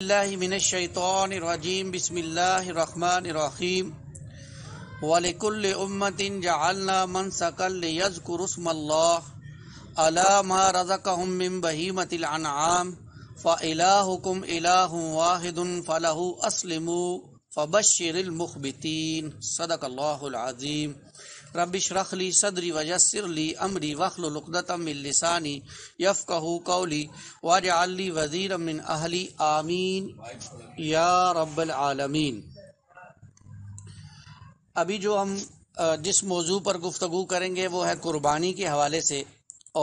اللہ من الشیطان الرجیم بسم اللہ الرحمن الرحیم وَلِكُلِّ أُمَّةٍ جَعَلْنَا مَنْسَكًا لِيَذْكُرُوا اسْمَ اللَّهِ عَلَى مَا رَزَقَهُم مِّن بَهِيمَةِ الْأَنْعَامِ فَإِلَٰهُكُمْ إِلَٰهٌ وَاحِدٌ فَلَهُ أَسْلِمُوا فَبَشِّرِ الْمُخْبِتِينَ صدق اللہ العظیم۔ رب اشرح لی صدری ویسر لی امری واحلل عقدۃ من لسانی یفقہوا قولی واجعل لی وزیرا من اہلی آمین یا رب العالمین۔ ابھی جو ہم جس موضوع پر گفتگو کریں گے وہ ہے قربانی کے حوالے سے،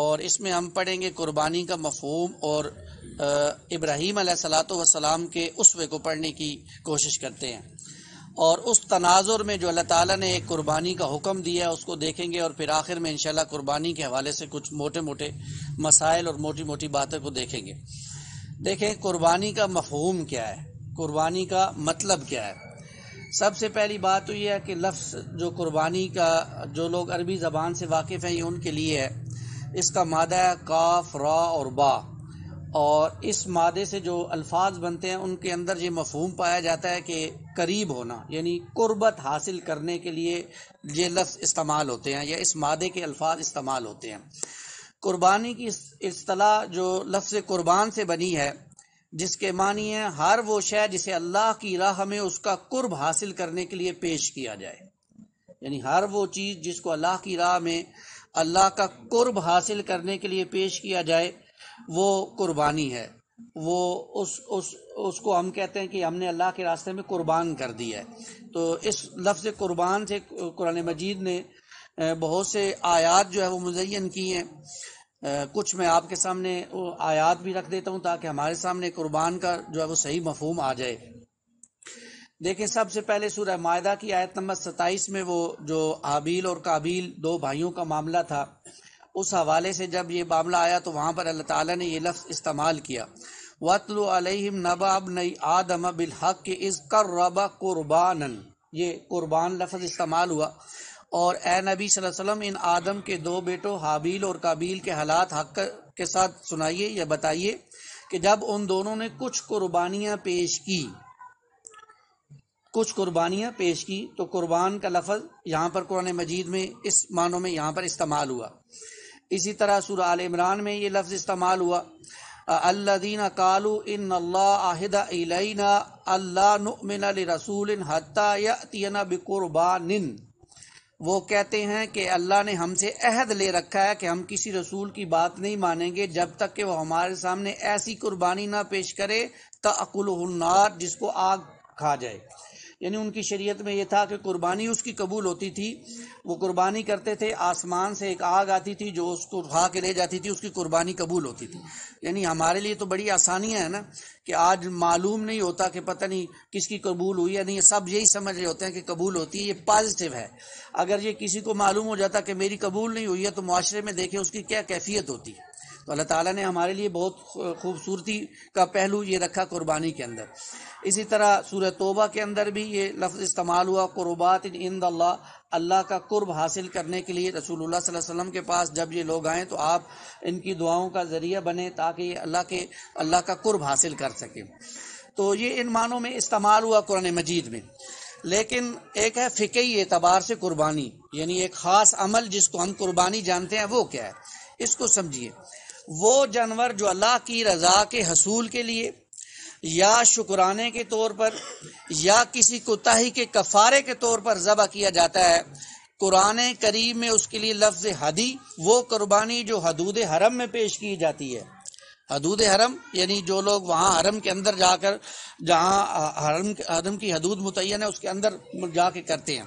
اور اس میں ہم پڑھیں گے قربانی کا مفہوم اور ابراہیم علیہ الصلاۃ والسلام کے اسوے کو پڑھنے کی کوشش کرتے ہیں، اور اس تناظر میں جو اللہ تعالیٰ نے ایک قربانی کا حکم دیا ہے اس کو دیکھیں گے، اور پھر آخر میں انشاءاللہ قربانی کے حوالے سے کچھ موٹے موٹے مسائل اور موٹی موٹی باتیں کو دیکھیں گے۔ دیکھیں قربانی کا مفہوم کیا ہے، قربانی کا مطلب کیا ہے۔ سب سے پہلی بات تو یہ ہے کہ لفظ جو قربانی کا، جو لوگ عربی زبان سے واقف ہیں یہ ان کے لیے ہے، اس کا مادہ ہے کاف را اور با، اور اس مادے سے جو الفاظ بنتے ہیں ان کے اندر یہ مفہوم پایا جاتا ہے کہ قریب ہونا، یعنی قربت حاصل کرنے کے لیے یہ لفظ استعمال ہوتے ہیں یا اس مادے کے الفاظ استعمال ہوتے ہیں۔ قربانی کی اصطلاح جو لفظ قربان سے بنی ہے، جس کے معنی ہے ہر وہ شے جسے اللہ کی راہ میں اس کا قرب حاصل کرنے کے لیے پیش کیا جائے، یعنی ہر وہ چیز جس کو اللہ کی راہ میں اللہ کا قرب حاصل کرنے کے لیے پیش کیا جائے وہ قربانی ہے۔ وہ اس کو ہم کہتے ہیں کہ ہم نے اللہ کے راستے میں قربان کر دیا ہے۔ تو اس لفظ قربان سے قرآن مجید نے بہت سے آیات جو ہے وہ مزین کی ہیں۔ کچھ میں آپ کے سامنے آیات بھی رکھ دیتا ہوں تاکہ ہمارے سامنے قربان کا جو ہے وہ صحیح مفہوم آ جائے۔ دیکھیں سب سے پہلے سورہ مائدہ کی آیت نمبر 27 میں وہ جو حابیل اور قابیل دو بھائیوں کا معاملہ تھا، اس حوالے سے جب یہ معاملہ آیا تو وہاں پر اللہ تعالیٰ نے یہ لفظ استعمال کیا، وَاتْلُ عَلَيْهِمْ نَبَأَ ابْنَيْ آدَمَ بِالْحَقِّ إِذْ قَرَّبَا قُرْبَانًا، یہ قربان لفظ استعمال ہوا۔ اور اے نبی صلی اللہ علیہ وسلم ان آدم کے دو بیٹوں حابیل اور قابیل کے حالات حق کے ساتھ سنائیے یا بتائیے کہ جب ان دونوں نے کچھ قربانیاں پیش کی تو قربان کا لفظ یہاں پر قرآن مجید میں اس معنوں میں یہاں پر استعمال ہوا۔ اسی طرح سورہ آل عمران میں یہ لفظ استعمال ہوا، الذین قالوا ان اللہ عہد الینا اللہ نؤمن لرسول حتی یأتینا بقربان، وہ کہتے ہیں کہ اللہ نے ہم سے عہد لے رکھا ہے کہ ہم کسی رسول کی بات نہیں مانیں گے جب تک کہ وہ ہمارے سامنے ایسی قربانی نہ پیش کرے تأکلہ النار، جس کو آگ کھا جائے۔ یعنی ان کی شریعت میں یہ تھا کہ قربانی اس کی قبول ہوتی تھی، وہ قربانی کرتے تھے، آسمان سے ایک آگ آتی تھی جو اس کو کھا کے لے جاتی تھی، اس کی قربانی قبول ہوتی تھی۔ یعنی ہمارے لیے تو بڑی آسانیاں ہیں نا کہ آج معلوم نہیں ہوتا کہ پتہ نہیں کس کی قبول ہوئی یا نہیں، سب یہی سمجھ رہے ہوتے ہیں کہ قبول ہوتی ہے، یہ پازیٹیو ہے۔ اگر یہ کسی کو معلوم ہو جاتا کہ میری قبول نہیں ہوئی ہے تو معاشرے میں دیکھیں اس کی کیا کیفیت ہوتی ہے۔ تو اللہ تعالیٰ نے ہمارے لیے بہت خوبصورتی کا پہلو یہ رکھا قربانی کے اندر۔ اسی طرح سورہ توبہ کے اندر بھی یہ لفظ استعمال ہوا، قربات عند اللہ، اللہ کا قرب حاصل کرنے کے لیے رسول اللہ صلی اللہ علیہ وسلم کے پاس جب یہ لوگ آئیں تو آپ ان کی دعاؤں کا ذریعہ بنے تاکہ یہ اللہ کا قرب حاصل کر سکیں۔ تو یہ ان معنوں میں استعمال ہوا قرآن مجید میں۔ لیکن ایک ہے فقہی اعتبار سے قربانی، یعنی ایک خاص عمل جس کو ہم قربانی جانتے ہیں وہ کیا ہے، اس کو سمجھیے۔ وہ جانور جو اللہ کی رضا کے حصول کے لیے یا شکرانے کے طور پر یا کسی کوتاہی کے کفارے کے طور پر ذبح کیا جاتا ہے، قرآن کریم میں اس کے لیے لفظ ہدی، وہ قربانی جو حدود حرم میں پیش کی جاتی ہے۔ حدود حرم یعنی جو لوگ وہاں حرم کے اندر جا کر، جہاں حرم کی حدود متعین ہے اس کے اندر جا کے کرتے ہیں،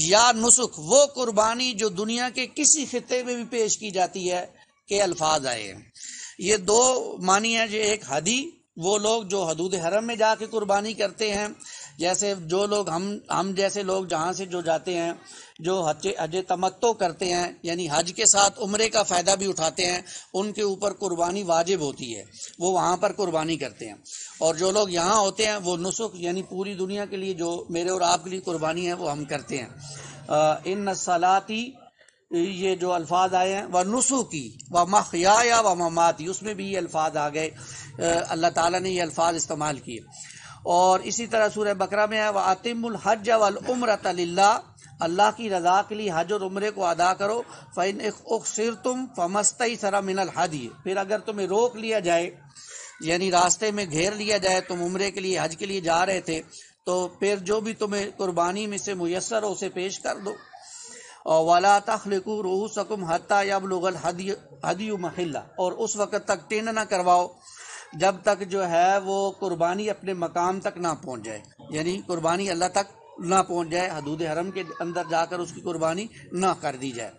یا نسک، وہ قربانی جو دنیا کے کسی خطے میں بھی پیش کی جاتی ہے کے الفاظ آئے ہیں۔ یہ دو معنی ہیں، جو ایک ہدی، وہ لوگ جو حدود حرم میں جا کے قربانی کرتے ہیں، جیسے جو لوگ ہم جیسے لوگ جہاں سے جو جاتے ہیں، جو حج تمتع کرتے ہیں یعنی حج کے ساتھ عمرے کا فائدہ بھی اٹھاتے ہیں، ان کے اوپر قربانی واجب ہوتی ہے، وہ وہاں پر قربانی کرتے ہیں۔ اور جو لوگ یہاں ہوتے ہیں وہ نسک یعنی پوری دنیا کے لیے جو میرے اور آپ کے لیے قربانی ہے وہ ہم کرتے ہیں۔ ان صلاتی یہ جو الفاظ آئے ہیں وہ نسخی و محیایا و مماتی، اس میں بھی یہ الفاظ آ گئے، اللہ تعالیٰ نے یہ الفاظ استعمال کیے۔ اور اسی طرح سورہ بقرہ میں ہے وَأَتِمُّ الْحَجَّ وَالْعُمْرَةَ لِلَّهِ، اللہ کی رضا کے لیے حج اور عمرے کو ادا کرو۔ فَإِنْ أُحْصِرْتُمْ فَمَا مِنَ الْهَدْيِ، پھر اگر تمہیں روک لیا جائے، یعنی راستے میں گھیر لیا جائے، تم عمرے کے لیے حج کے لیے جا رہے تھے، تو پھر جو بھی تمہیں قربانی میں سے میسر ہو اسے پیش کر دو۔ وَلَا تَخْلِقُوا رُؤُوسَكُمْ حَتَّى يَبْلُغَ الْهَدْيُ مَحِلَّهُ، اور اس وقت تک ٹین نہ کرواؤ جب تک جو ہے وہ قربانی اپنے مقام تک نہ پہنچ جائے، یعنی قربانی اللہ تک نہ پہنچ جائے، حدود حرم کے اندر جا کر اس کی قربانی نہ کر دی جائے۔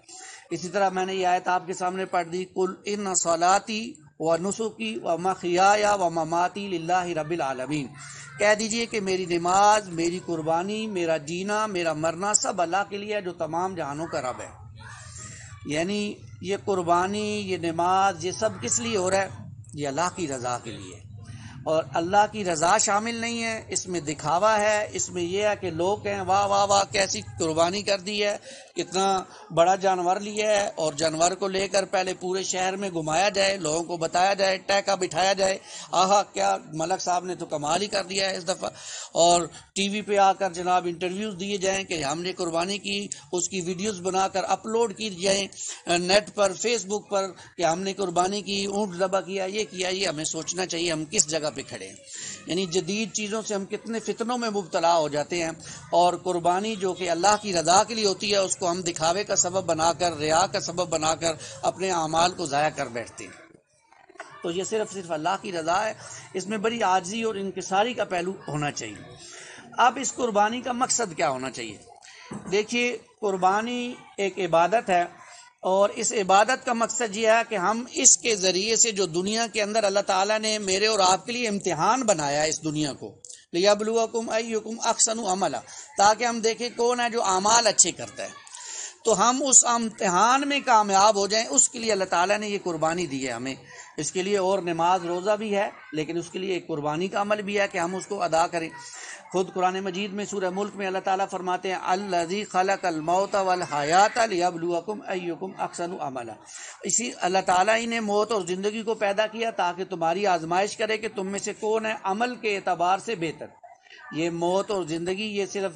اسی طرح میں نے یہ آیت آپ کے سامنے پڑھ دی، قُلْ إِنَّ صَلَاتِي وَنُسُكِي وَمَحْيَايَ وَمَمَاتِي لِلَّهِ رَبِّ الْعَالَمِينَ، کہہ دیجئے کہ میری نماز، میری قربانی، میرا جینا، میرا مرنا سب اللہ کے لیے ہے جو تمام جہانوں کا رب ہے۔ یعنی یہ قربانی، یہ نماز، یہ سب کس لیے ہو رہا ہے؟ یہ اللہ کی رضا کے لیے، اور اللہ کی رضا شامل نہیں ہے اس میں، دکھاوا ہے اس میں، یہ ہے کہ لوگ کہیں واہ واہ واہ کیسی قربانی کر دی ہے، کتنا بڑا جانور لیا ہے، اور جانور کو لے کر پہلے پورے شہر میں گھمایا جائے، لوگوں کو بتایا جائے، ٹیکا بٹھایا جائے، آہا کیا ملک صاحب نے تو کمال ہی کر دیا ہے اس دفعہ، اور ٹی وی پہ آ کر جناب انٹرویوز دیے جائیں کہ ہم نے قربانی کی، اس کی ویڈیوز بنا کر اپلوڈ کی جائیں نیٹ پر، فیس بک پر، کہ ہم نے قربانی کی، اونٹ ذبح کیا، یہ کیا۔ یہ ہمیں سوچنا چاہیے ہم کس جگہ پہ کھڑے ہیں، یعنی جدید چیزوں سے ہم کتنے فتنوں میں مبتلا ہو جاتے ہیں، اور قربانی جو کہ اللہ کی رضا کے لیے ہوتی ہے اس کو ہم دکھاوے کا سبب بنا کر، ریا کا سبب بنا کر اپنے اعمال کو ضائع کر بیٹھتے ہیں۔ تو یہ صرف اللہ کی رضا ہے، اس میں بڑی عاجزی اور انکساری کا پہلو ہونا چاہیے۔ اب اس قربانی کا مقصد کیا ہونا چاہیے؟ دیکھیے، قربانی ایک عبادت ہے، اور اس عبادت کا مقصد یہ ہے کہ ہم اس کے ذریعے سے جو دنیا کے اندر اللہ تعالیٰ نے میرے اور آپ کے لیے امتحان بنایا ہے اس دنیا کو، لِيَبْلُوَكُمْ أَيُّكُمْ أَحْسَنُ عَمَلًا، تاکہ ہم دیکھیں کون ہے جو اعمال اچھے کرتا ہے، تو ہم اس امتحان میں کامیاب ہو جائیں، اس کے لیے اللہ تعالیٰ نے یہ قربانی دی ہے ہمیں۔ اس کے لیے اور نماز روزہ بھی ہے، لیکن اس کے لیے ایک قربانی کا عمل بھی ہے کہ ہم اس کو ادا کریں۔ خود قرآن مجید میں سورہ ملک میں اللہ تعالیٰ فرماتے ہیں الذی خلق الموت والحیات لیبلوکم ایکم احسن عملا، اسی اللہ تعالیٰ ہی نے موت اور زندگی کو پیدا کیا تاکہ تمہاری آزمائش کرے کہ تم میں سے کون ہے عمل کے اعتبار سے بہتر۔ یہ موت اور زندگی یہ صرف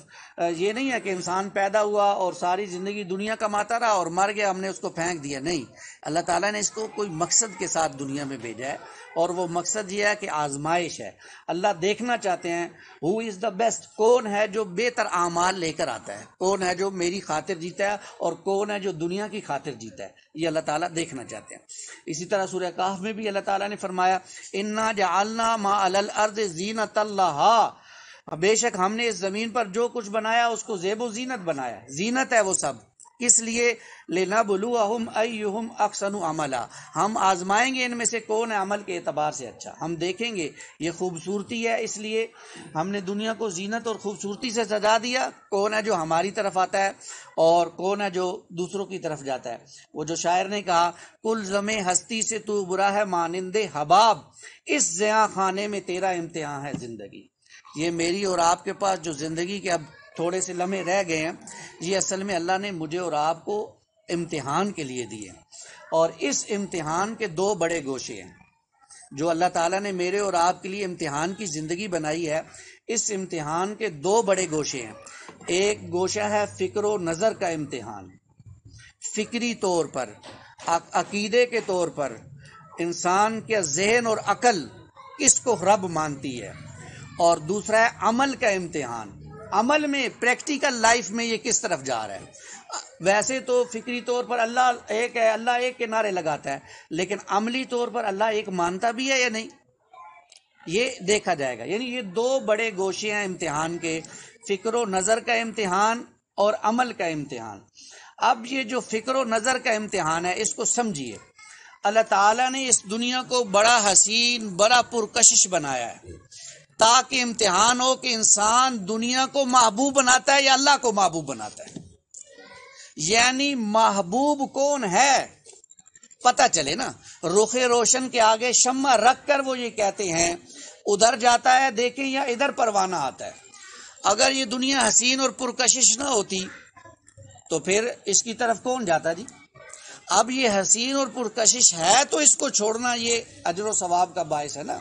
یہ نہیں ہے کہ انسان پیدا ہوا اور ساری زندگی دنیا کماتا رہا اور مر گیا، ہم نے اس کو پھینک دیا، نہیں، اللہ تعالیٰ نے اس کو کوئی مقصد کے ساتھ دنیا میں بھیجا ہے، اور وہ مقصد یہ ہے کہ آزمائش ہے۔ اللہ دیکھنا چاہتے ہیں ہو از دا بیسٹ، کون ہے جو بہتر اعمال لے کر آتا ہے، کون ہے جو میری خاطر جیتا ہے اور کون ہے جو دنیا کی خاطر جیتا ہے، یہ اللہ تعالیٰ دیکھنا چاہتے ہیں۔ اسی طرح سورہ کہف میں بھی اللہ تعالیٰ نے فرمایا انا جعلنا ما علی الارض زینۃ لہا، بے شک ہم نے اس زمین پر جو کچھ بنایا اس کو زیب و زینت بنایا، زینت ہے وہ سب، کس لیے؟ لِنَبْلُوَهُمْ أَيُّهُمْ أَحْسَنُ عَمَلًا، ہم آزمائیں گے ان میں سے کون ہے عمل کے اعتبار سے اچھا، ہم دیکھیں گے یہ خوبصورتی ہے اس لیے ہم نے دنیا کو زینت اور خوبصورتی سے سجا دیا، کون ہے جو ہماری طرف آتا ہے اور کون ہے جو دوسروں کی طرف جاتا ہے۔ وہ جو شاعر نے کہا کل زمیں ہستی سے تو برا ہے مانند حباب، اس زیاں خانے میں تیرا امتحان ہے زندگی۔ یہ میری اور آپ کے پاس جو زندگی کے اب تھوڑے سے لمحے رہ گئے ہیں، یہ اصل میں اللہ نے مجھے اور آپ کو امتحان کے لیے دیے، اور اس امتحان کے دو بڑے گوشے ہیں جو اللہ تعالیٰ نے میرے اور آپ کے لیے امتحان کی زندگی بنائی ہے۔ اس امتحان کے دو بڑے گوشے ہیں، ایک گوشہ ہے فکر و نظر کا امتحان، فکری طور پر، عقیدے کے طور پر انسان کے ذہن اور عقل کس کو رب مانتی ہے، اور دوسرا ہے عمل کا امتحان، عمل میں پریکٹیکل لائف میں یہ کس طرف جا رہا ہے۔ ویسے تو فکری طور پر اللہ ایک ہے، اللہ ایک کے نعرے لگاتا ہے، لیکن عملی طور پر اللہ ایک مانتا بھی ہے یا نہیں، یہ دیکھا جائے گا۔ یعنی یہ دو بڑے گوشے ہیں امتحان کے، فکر و نظر کا امتحان اور عمل کا امتحان۔ اب یہ جو فکر و نظر کا امتحان ہے اس کو سمجھیے، اللہ تعالیٰ نے اس دنیا کو بڑا حسین، بڑا پرکشش بنایا ہے تاکہ امتحان ہو کہ انسان دنیا کو محبوب بناتا ہے یا اللہ کو محبوب بناتا ہے، یعنی محبوب کون ہے پتہ چلے نا۔ رخ روشن کے آگے شمع رکھ کر وہ یہ کہتے ہیں ادھر جاتا ہے دیکھیں یا ادھر پروانہ آتا ہے۔ اگر یہ دنیا حسین اور پرکشش نہ ہوتی تو پھر اس کی طرف کون جاتا جی؟ اب یہ حسین اور پرکشش ہے تو اس کو چھوڑنا یہ اجر و ثواب کا باعث ہے نا،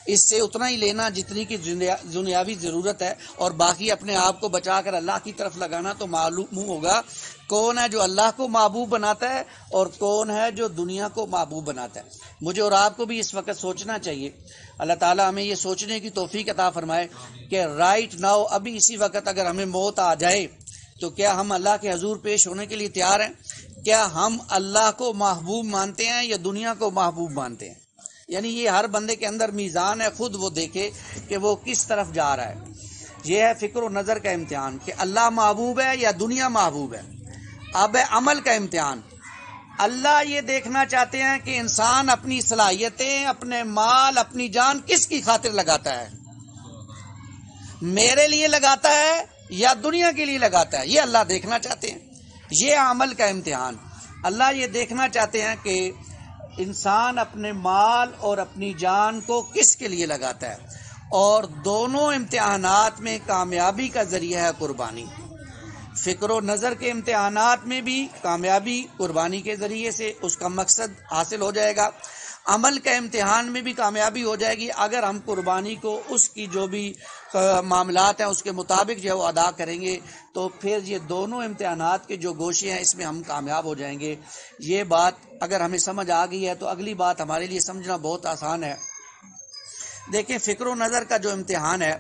اس سے اتنا ہی لینا جتنی کی دنیاوی ضرورت ہے، اور باقی اپنے آپ کو بچا کر اللہ کی طرف لگانا. تو معلوم ہوگا کون ہے جو اللہ کو محبوب بناتا ہے اور کون ہے جو دنیا کو محبوب بناتا ہے. مجھے اور آپ کو بھی اس وقت سوچنا چاہیے. اللہ تعالیٰ ہمیں یہ سوچنے کی توفیق عطا فرمائے کہ رائٹ ناؤ، ابھی اسی وقت اگر ہمیں موت آ جائے تو کیا ہم اللہ کے حضور پیش ہونے کے لیے تیار ہیں؟ کیا ہم اللہ کو محبوب مانتے ہیں یا دنیا کو محبوب مانتے ہیں؟ یعنی یہ ہر بندے کے اندر میزان ہے، خود وہ دیکھے کہ وہ کس طرف جا رہا ہے. یہ ہے فکر و نظر کا امتحان کہ اللہ محبوب ہے یا دنیا محبوب ہے. اب ہے عمل کا امتحان. اللہ یہ دیکھنا چاہتے ہیں کہ انسان اپنی صلاحیتیں، اپنے مال، اپنی جان کس کی خاطر لگاتا ہے. میرے لیے لگاتا ہے یا دنیا کے لیے لگاتا ہے، یہ اللہ دیکھنا چاہتے ہیں. یہ عمل کا امتحان. اللہ یہ دیکھنا چاہتے ہیں کہ انسان اپنے مال اور اپنی جان کو کس کے لیے لگاتا ہے، اور دونوں امتحانات میں کامیابی کا ذریعہ ہے قربانی. فکر و نظر کے امتحانات میں بھی کامیابی قربانی کے ذریعے سے اس کا مقصد حاصل ہو جائے گا. عمل کا امتحان میں بھی کامیابی ہو جائے گی اگر ہم قربانی کو اس کی جو بھی معاملات ہیں اس کے مطابق جو ہے وہ ادا کریں گے. تو پھر یہ دونوں امتحانات کے جو گوشے ہیں اس میں ہم کامیاب ہو جائیں گے. یہ بات اگر ہمیں سمجھ آ گئی ہے تو اگلی بات ہمارے لیے سمجھنا بہت آسان ہے. دیکھیں فکر و نظر کا جو امتحان ہے،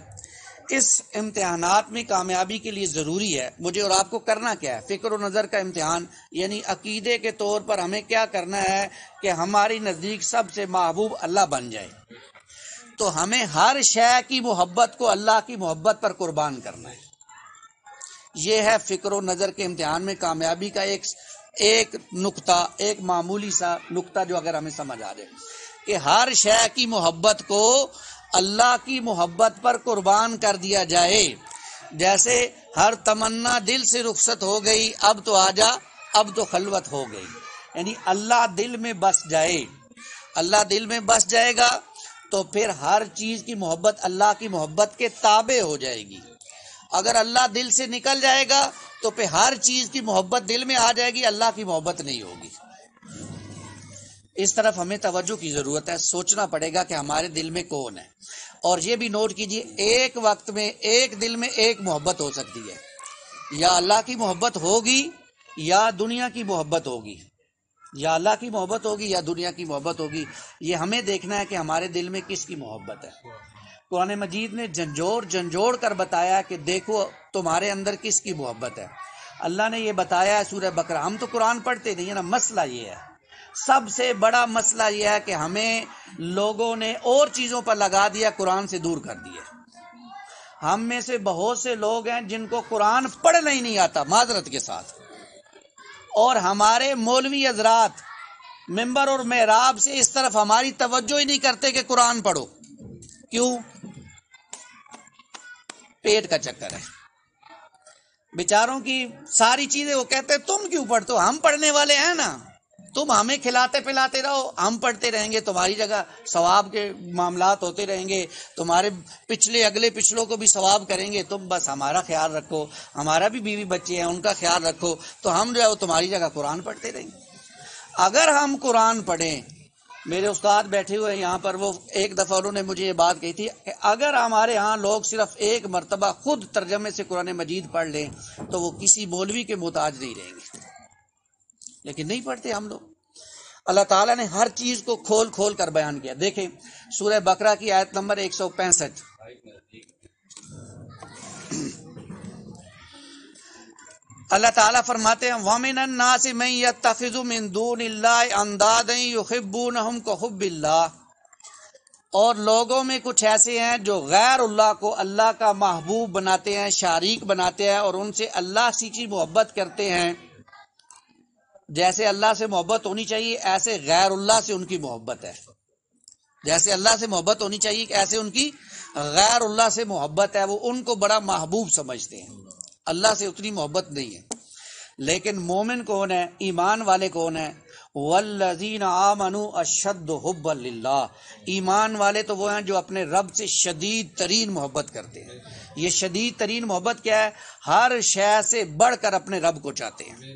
اس امتحانات میں کامیابی کے لیے ضروری ہے مجھے اور آپ کو کرنا کیا ہے. فکر و نظر کا امتحان یعنی عقیدے کے طور پر ہمیں کیا کرنا ہے کہ ہماری نزدیک سب سے محبوب اللہ بن جائے. تو ہمیں ہر شے کی محبت کو اللہ کی محبت پر قربان کرنا ہے. یہ ہے فکر و نظر کے امتحان میں کامیابی کا ایک نقطہ، ایک معمولی سا نقطہ جو اگر ہمیں سمجھ آ جائے کہ ہر شے کی محبت کو اللہ کی محبت پر قربان کر دیا جائے. جیسے ہر تمنا دل سے رخصت ہو گئی، اب تو آجا، اب تو خلوت ہو گئی. یعنی اللہ دل میں بس جائے. اللہ دل میں بس جائے گا تو پھر ہر چیز کی محبت اللہ کی محبت کے تابع ہو جائے گی. اگر اللہ دل سے نکل جائے گا تو پھر ہر چیز کی محبت دل میں آ جائے گی، اللہ کی محبت نہیں ہوگی. اس طرف ہمیں توجہ کی ضرورت ہے. سوچنا پڑے گا کہ ہمارے دل میں کون ہے. اور یہ بھی نوٹ کیجئے ایک وقت میں ایک دل میں ایک محبت ہو سکتی ہے. یا اللہ کی محبت ہوگی یا دنیا کی محبت ہوگی، یا اللہ کی محبت ہوگی یا دنیا کی محبت ہوگی. یہ ہمیں دیکھنا ہے کہ ہمارے دل میں کس کی محبت ہے. قرآن مجید نے جھنجھوڑ کر بتایا کہ دیکھو تمہارے اندر کس کی محبت ہے. اللہ نے یہ بتایا ہے سورہ بقرہ. ہم تو قرآن پڑھتے نہیں ہیں نا. مسئلہ یہ ہے، سب سے بڑا مسئلہ یہ ہے کہ ہمیں لوگوں نے اور چیزوں پر لگا دیا، قرآن سے دور کر دیا. ہم میں سے بہت سے لوگ ہیں جن کو قرآن پڑھنا ہی نہیں آتا، معذرت کے ساتھ. اور ہمارے مولوی حضرات ممبر اور محراب سے اس طرف ہماری توجہ ہی نہیں کرتے کہ قرآن پڑھو. کیوں؟ پیٹ کا چکر ہے. بیچاروں کی ساری چیزیں وہ کہتے ہیں تم کیوں پڑھتے ہو، ہم پڑھنے والے ہیں نا. تم ہمیں کھلاتے پلاتے رہو، ہم پڑھتے رہیں گے، تمہاری جگہ ثواب کے معاملات ہوتے رہیں گے، تمہارے اگلے پچھلوں کو بھی ثواب کریں گے. تم بس ہمارا خیال رکھو، ہمارا بھی بیوی بچے ہیں ان کا خیال رکھو، تو ہم جو ہے وہ تمہاری جگہ قرآن پڑھتے رہیں گے. اگر ہم قرآن پڑھیں، میرے استاد بیٹھے ہوئے یہاں پر، وہ ایک دفعہ انہوں نے مجھے یہ بات کہی تھی کہ اگر ہمارے ہاں لوگ صرف ایک مرتبہ خود ترجمے سے قرآن مجید پڑھ لیں تو وہ کسی مولوی کے محتاج نہیں رہیں گے. لیکن نہیں پڑھتے ہم لوگ. اللہ تعالیٰ نے ہر چیز کو کھول کھول کر بیان کیا. دیکھیں سورہ بقرہ کی آیت نمبر 165. اللہ تعالیٰ فرماتے ہیں وَمِنَ النَّاسِ مَن يَتَّخِذُ مِن دُونِ اللَّهِ أَندَادًا يُحِبُّونَهُمْ كَحُبِّ اللَّهِ، اور لوگوں میں کچھ ایسے ہیں جو غیر اللہ کو اللہ کا محبوب بناتے ہیں، شریک بناتے ہیں، اور ان سے اللہ سی محبت کرتے ہیں. جیسے اللہ سے محبت ہونی چاہیے ایسے غیر اللہ سے ان کی محبت ہے. جیسے اللہ سے محبت ہونی چاہیے ایسے ان کی غیر اللہ سے محبت ہے. وہ ان کو بڑا محبوب سمجھتے ہیں، اللہ سے اتنی محبت نہیں ہے. لیکن مومن کون ہے، ایمان والے کون ہیں؟ والذین آمنوا اشد حبا للہ، ایمان والے تو وہ ہیں جو اپنے رب سے شدید ترین محبت کرتے ہیں۔ یہ شدید ترین محبت کیا ہے؟ ہر شے سے بڑھ کر اپنے رب کو چاہتے ہیں۔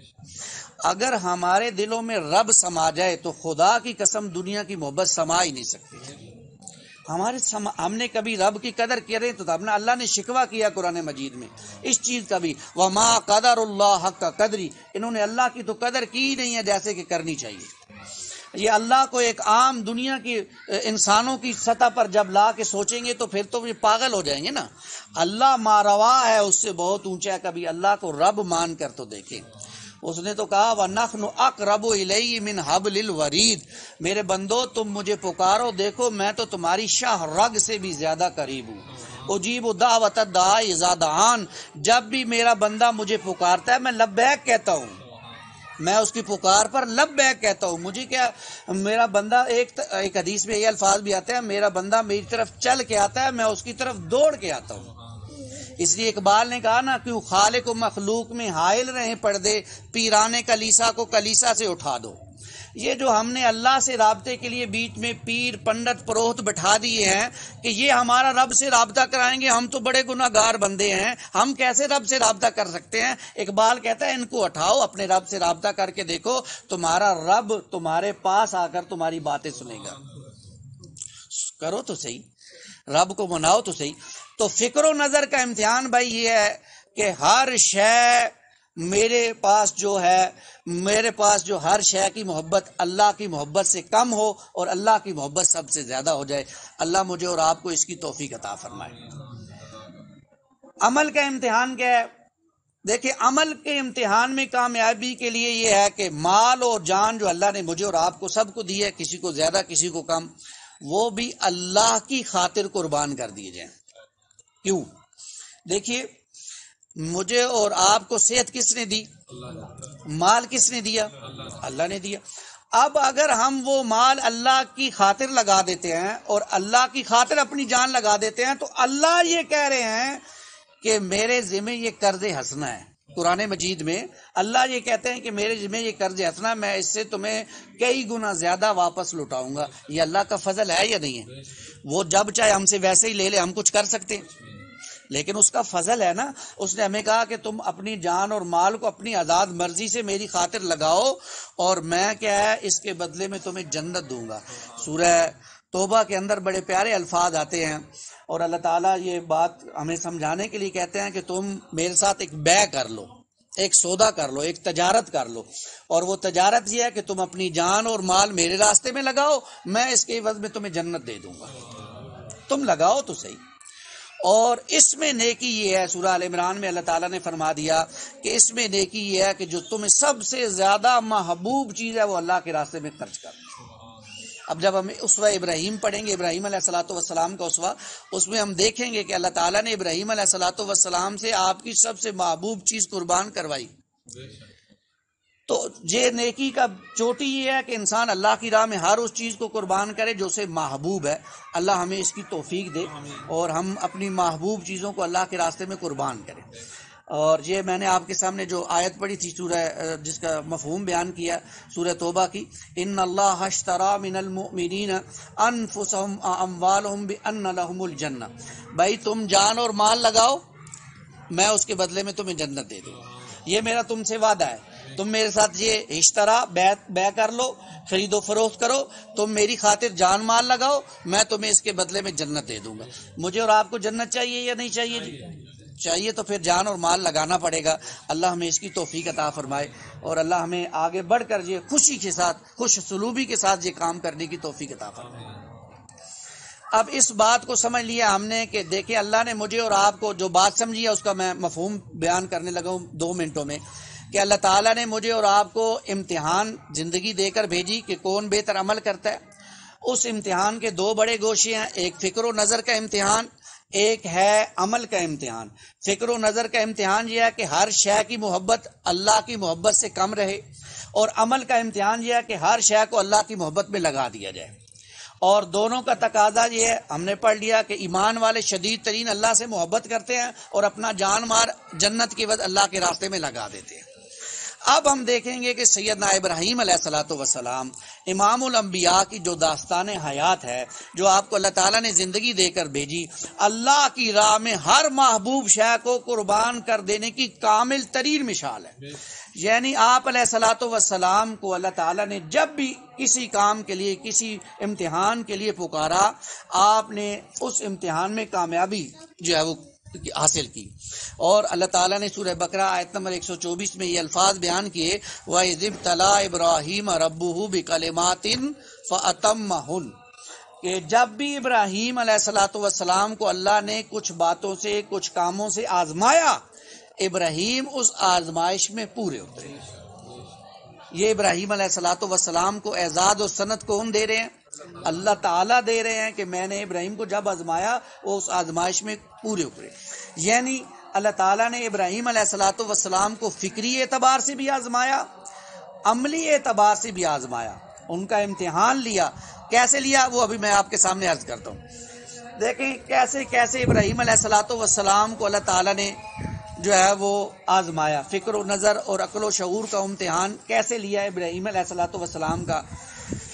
اگر ہمارے دلوں میں رب سما جائے تو خدا کی قسم دنیا کی محبت سما ہی نہیں سکتی۔ ہم نے کبھی رب کی قدر کرے تو ہم نے، اللہ نے شکوہ کیا قرآن مجید میں اس چیز کا بھی، وما قدر اللہ حق قدری، انہوں نے اللہ کی تو قدر کی نہیں ہے جیسے کہ کرنی چاہیے۔ یہ اللہ کو ایک عام دنیا کی انسانوں کی سطح پر جب لا کے سوچیں گے تو پھر تو یہ پاگل ہو جائیں گے نا۔ اللہ ماروا ہے، اس سے بہت اونچا ہے، کبھی اللہ کو رب مان کر تو دیکھیں۔ اس نے تو کہا وَنَحْنُ أَقْرَبُ إِلَيْهِ مِنْ حَبْلِ الْوَرِيدِ، میرے بندو تم مجھے پکارو، دیکھو میں تو تمہاری شاہ رگ سے بھی زیادہ قریب ہوں۔ اجیب دعوت الداعی اذا دعان، جب بھی میرا بندہ مجھے پکارتا ہے میں لبیک کہتا ہوں، میں اس کی پکار پر لبیک کہتا ہوں۔ مجھے کیا، میرا بندہ، ایک حدیث میں یہ الفاظ بھی آتے ہیں، میرا بندہ میری طرف چل کے آتا ہے، میں اس کی طرف دوڑ کے آتا ہوں۔ اس لیے اقبال نے کہا نا، کیوں خالق و مخلوق میں حائل رہے پردے، پیرانے کلیسا کو کلیسا سے اٹھا دو۔ یہ جو ہم نے اللہ سے رابطے کے لیے بیچ میں پیر پنڈت پروہت بٹھا دیے ہیں کہ یہ ہمارا رب سے رابطہ کرائیں گے، ہم تو بڑے گناہ گار بندے ہیں، ہم کیسے رب سے رابطہ کر سکتے ہیں؟ اقبال کہتا ہے ان کو ہٹاؤ، اپنے رب سے رابطہ کر کے دیکھو، تمہارا رب تمہارے پاس آ کر تمہاری باتیں سنے گا۔ کرو تو صحیح، رب کو مناؤ تو صحیح۔ تو فکر و نظر کا امتحان بھائی یہ ہے کہ ہر شے میرے پاس جو ہر شے کی محبت اللہ کی محبت سے کم ہو اور اللہ کی محبت سب سے زیادہ ہو جائے۔ اللہ مجھے اور آپ کو اس کی توفیق عطا فرمائے۔ عمل کا امتحان کیا ہے؟ دیکھیں، عمل کے امتحان میں کامیابی کے لیے یہ ہے کہ مال اور جان جو اللہ نے مجھے اور آپ کو سب کو دی ہے، کسی کو زیادہ کسی کو کم، وہ بھی اللہ کی خاطر قربان کر دیے جائیں۔ کیوں؟ دیکھیے، مجھے اور آپ کو صحت کس نے دی؟ مال کس نے دیا؟ اللہ نے دیا۔ اب اگر ہم وہ مال اللہ کی خاطر لگا دیتے ہیں اور اللہ کی خاطر اپنی جان لگا دیتے ہیں تو اللہ یہ کہہ رہے ہیں کہ میرے ذمہ یہ قرض حسنہ ہے۔ قرآن مجید میں اللہ یہ کہتے ہیں کہ میرے ذمہ یہ قرض حسنہ، میں اس سے تمہیں کئی گنا زیادہ واپس لوٹاؤں گا۔ یہ اللہ کا فضل ہے یا نہیں ہے؟ وہ جب چاہے ہم سے ویسے ہی لے لے، ہم کچھ کر سکتے ہیں، لیکن اس کا فضل ہے نا۔ اس نے ہمیں کہا کہ تم اپنی جان اور مال کو اپنی آزاد مرضی سے میری خاطر لگاؤ اور میں کیا ہے اس کے بدلے میں تمہیں جنت دوں گا۔ سورہ توبہ کے اندر بڑے پیارے الفاظ آتے ہیں اور اللہ تعالیٰ یہ بات ہمیں سمجھانے کے لیے کہتے ہیں کہ تم میرے ساتھ ایک بیع کر لو، ایک سودا کر لو، ایک تجارت کر لو، اور وہ تجارت یہ ہے کہ تم اپنی جان اور مال میرے راستے میں لگاؤ، میں اس کے عوض میں تمہیں جنت دے دوں گا، تم لگاؤ تو صحیح۔ اور اس میں نیکی یہ ہے، سورہ آل عمران میں اللہ تعالیٰ نے فرما دیا کہ اس میں نیکی یہ ہے کہ جو تمہیں سب سے زیادہ محبوب چیز ہے وہ اللہ کے راستے میں خرچ کرنا۔ اب جب ہم اسوہ ابراہیم پڑھیں گے، ابراہیم علیہ الصلوۃ والسلام کا اسوہ، اس میں ہم دیکھیں گے کہ اللہ تعالیٰ نے ابراہیم علیہ الصلوۃ والسلام سے آپ کی سب سے محبوب چیز قربان کروائی۔ تو یہ نیکی کا چوٹی یہ ہے کہ انسان اللہ کی راہ میں ہر اس چیز کو قربان کرے جو اسے محبوب ہے۔ اللہ ہمیں اس کی توفیق دے اور ہم اپنی محبوب چیزوں کو اللہ کے راستے میں قربان کریں۔ اور یہ میں نے آپ کے سامنے جو آیت پڑھی تھی سورہ، جس کا مفہوم بیان کیا، سورہ توبہ کی، ان اللہ اشتری من المؤمنین انفسهم اموالهم بان لهم الجنہ، بھائی تم جان اور مال لگاؤ، میں اس کے بدلے میں تمہیں جنت دے دوں گا، یہ میرا تم سے وعدہ ہے۔ تم میرے ساتھ یہ اشترا بیع کر لو، خرید و فروخت کرو، تم میری خاطر جان مال لگاؤ، میں تمہیں اس کے بدلے میں جنت دے دوں گا۔ مجھے اور آپ کو جنت چاہیے یا نہیں چاہیے؟ جی چاہیے، تو پھر جان اور مال لگانا پڑے گا۔ اللہ ہمیں اس کی توفیق عطا فرمائے اور اللہ ہمیں آگے بڑھ کر یہ خوشی کے ساتھ، خوش سلوبی کے ساتھ یہ کام کرنے کی توفیق عطا فرمائے۔ اب اس بات کو سمجھ لیا ہم نے کہ دیکھیں اللہ نے مجھے اور آپ کو جو بات سمجھی ہے اس کا میں مفہوم بیان کرنے لگا ہوں 2 منٹوں میں، کہ اللہ تعالیٰ نے مجھے اور آپ کو امتحان زندگی دے کر بھیجی کہ کون بہتر عمل کرتا ہے۔ اس امتحان کے 2 بڑے گوشے ہیں، ایک فکر و نظر کا امتحان، ایک ہے عمل کا امتحان۔ فکر و نظر کا امتحان یہ ہے کہ ہر شے کی محبت اللہ کی محبت سے کم رہے، اور عمل کا امتحان یہ ہے کہ ہر شے کو اللہ کی محبت میں لگا دیا جائے۔ اور دونوں کا تقاضا یہ ہے، ہم نے پڑھ لیا کہ ایمان والے شدید ترین اللہ سے محبت کرتے ہیں اور اپنا جان مال جنت کے بعد اللہ کے راستے میں لگا دیتے ہیں۔ اب ہم دیکھیں گے کہ سیدنا ابراہیم علیہ الصلوۃ والسلام امام الانبیاء کی جو داستان حیات ہے، جو آپ کو اللہ تعالیٰ نے زندگی دے کر بھیجی، اللہ کی راہ میں ہر محبوب شے کو قربان کر دینے کی کامل ترین مثال ہے۔ یعنی آپ علیہ الصلوۃ والسلام کو اللہ تعالیٰ نے جب بھی کسی کام کے لیے، کسی امتحان کے لیے پکارا، آپ نے اس امتحان میں کامیابی جو ہے وہ حاصل کی۔ اور اللہ تعالیٰ نے سورہ بقرہ آیت نمبر 124 میں یہ الفاظ بیان کیے، وَإِذِ ابْتَلَىٰ إِبْرَاهِيمَ رَبُّهُ بِكَلِمَاتٍ فَأَتَمَّهُنَّ، کہ جب بھی ابراہیم علیہ الصلوۃ والسلام کو اللہ نے کچھ باتوں سے، کچھ کاموں سے آزمایا، ابراہیم اس آزمائش میں پورے اترے۔ یہ ابراہیم علیہ الصلوۃ والسلام کو اعزاز و سند کون دے رہے ہیں؟ اللہ تعالیٰ دے رہے ہیں کہ میں نے ابراہیم کو جب آزمایا وہ اس آزمائش میں پورے اترے۔ یعنی اللہ تعالیٰ نے ابراہیم علیہ الصلوۃ والسلام کو فکری اعتبار سے بھی آزمایا، عملی اعتبار سے بھی آزمایا، ان کا امتحان لیا۔ کیسے لیا وہ ابھی میں آپ کے سامنے عرض کرتا ہوں۔ دیکھیں کیسے کیسے ابراہیم علیہ الصلوۃ والسلام کو اللہ تعالیٰ نے جو ہے وہ آزمایا، فکر و نظر اور عقل و شعور کا امتحان کیسے لیا ابراہیم علیہ الصلوۃ والسلام کا۔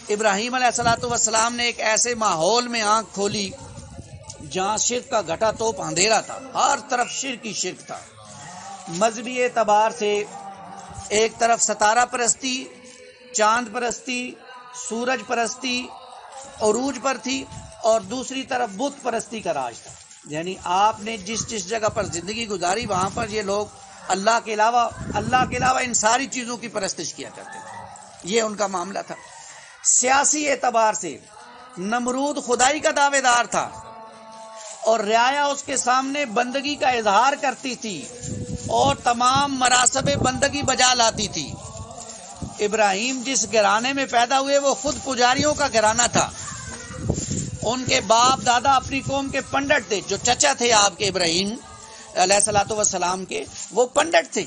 ابراہیم علیہ الصلوۃ والسلام نے ایک ایسے ماحول میں آنکھ کھولی جہاں شرک کا گھٹا توپ اندھیرا تھا، ہر طرف شرک ہی شرک تھا۔ مذہبی اعتبار سے ایک طرف ستارہ پرستی، چاند پرستی، سورج پرستی عروج پر تھی، اور دوسری طرف بت پرستی کا راج تھا۔ یعنی آپ نے جس جگہ پر زندگی گزاری وہاں پر یہ لوگ اللہ کے علاوہ ان ساری چیزوں کی پرستش کیا کرتے تھے، یہ ان کا معاملہ تھا۔ سیاسی اعتبار سے نمرود خدائی کا دعوے دار تھا اور رعایا اس کے سامنے بندگی کا اظہار کرتی تھی اور تمام مراسب بندگی بجا لاتی تھی۔ ابراہیم جس گھرانے میں پیدا ہوئے وہ خود پجاریوں کا گھرانہ تھا، ان کے باپ دادا اپنی قوم کے پنڈت تھے، جو چچا تھے آپ کے ابراہیم علیہ الصلوۃ والسلام کے، وہ پنڈت تھے۔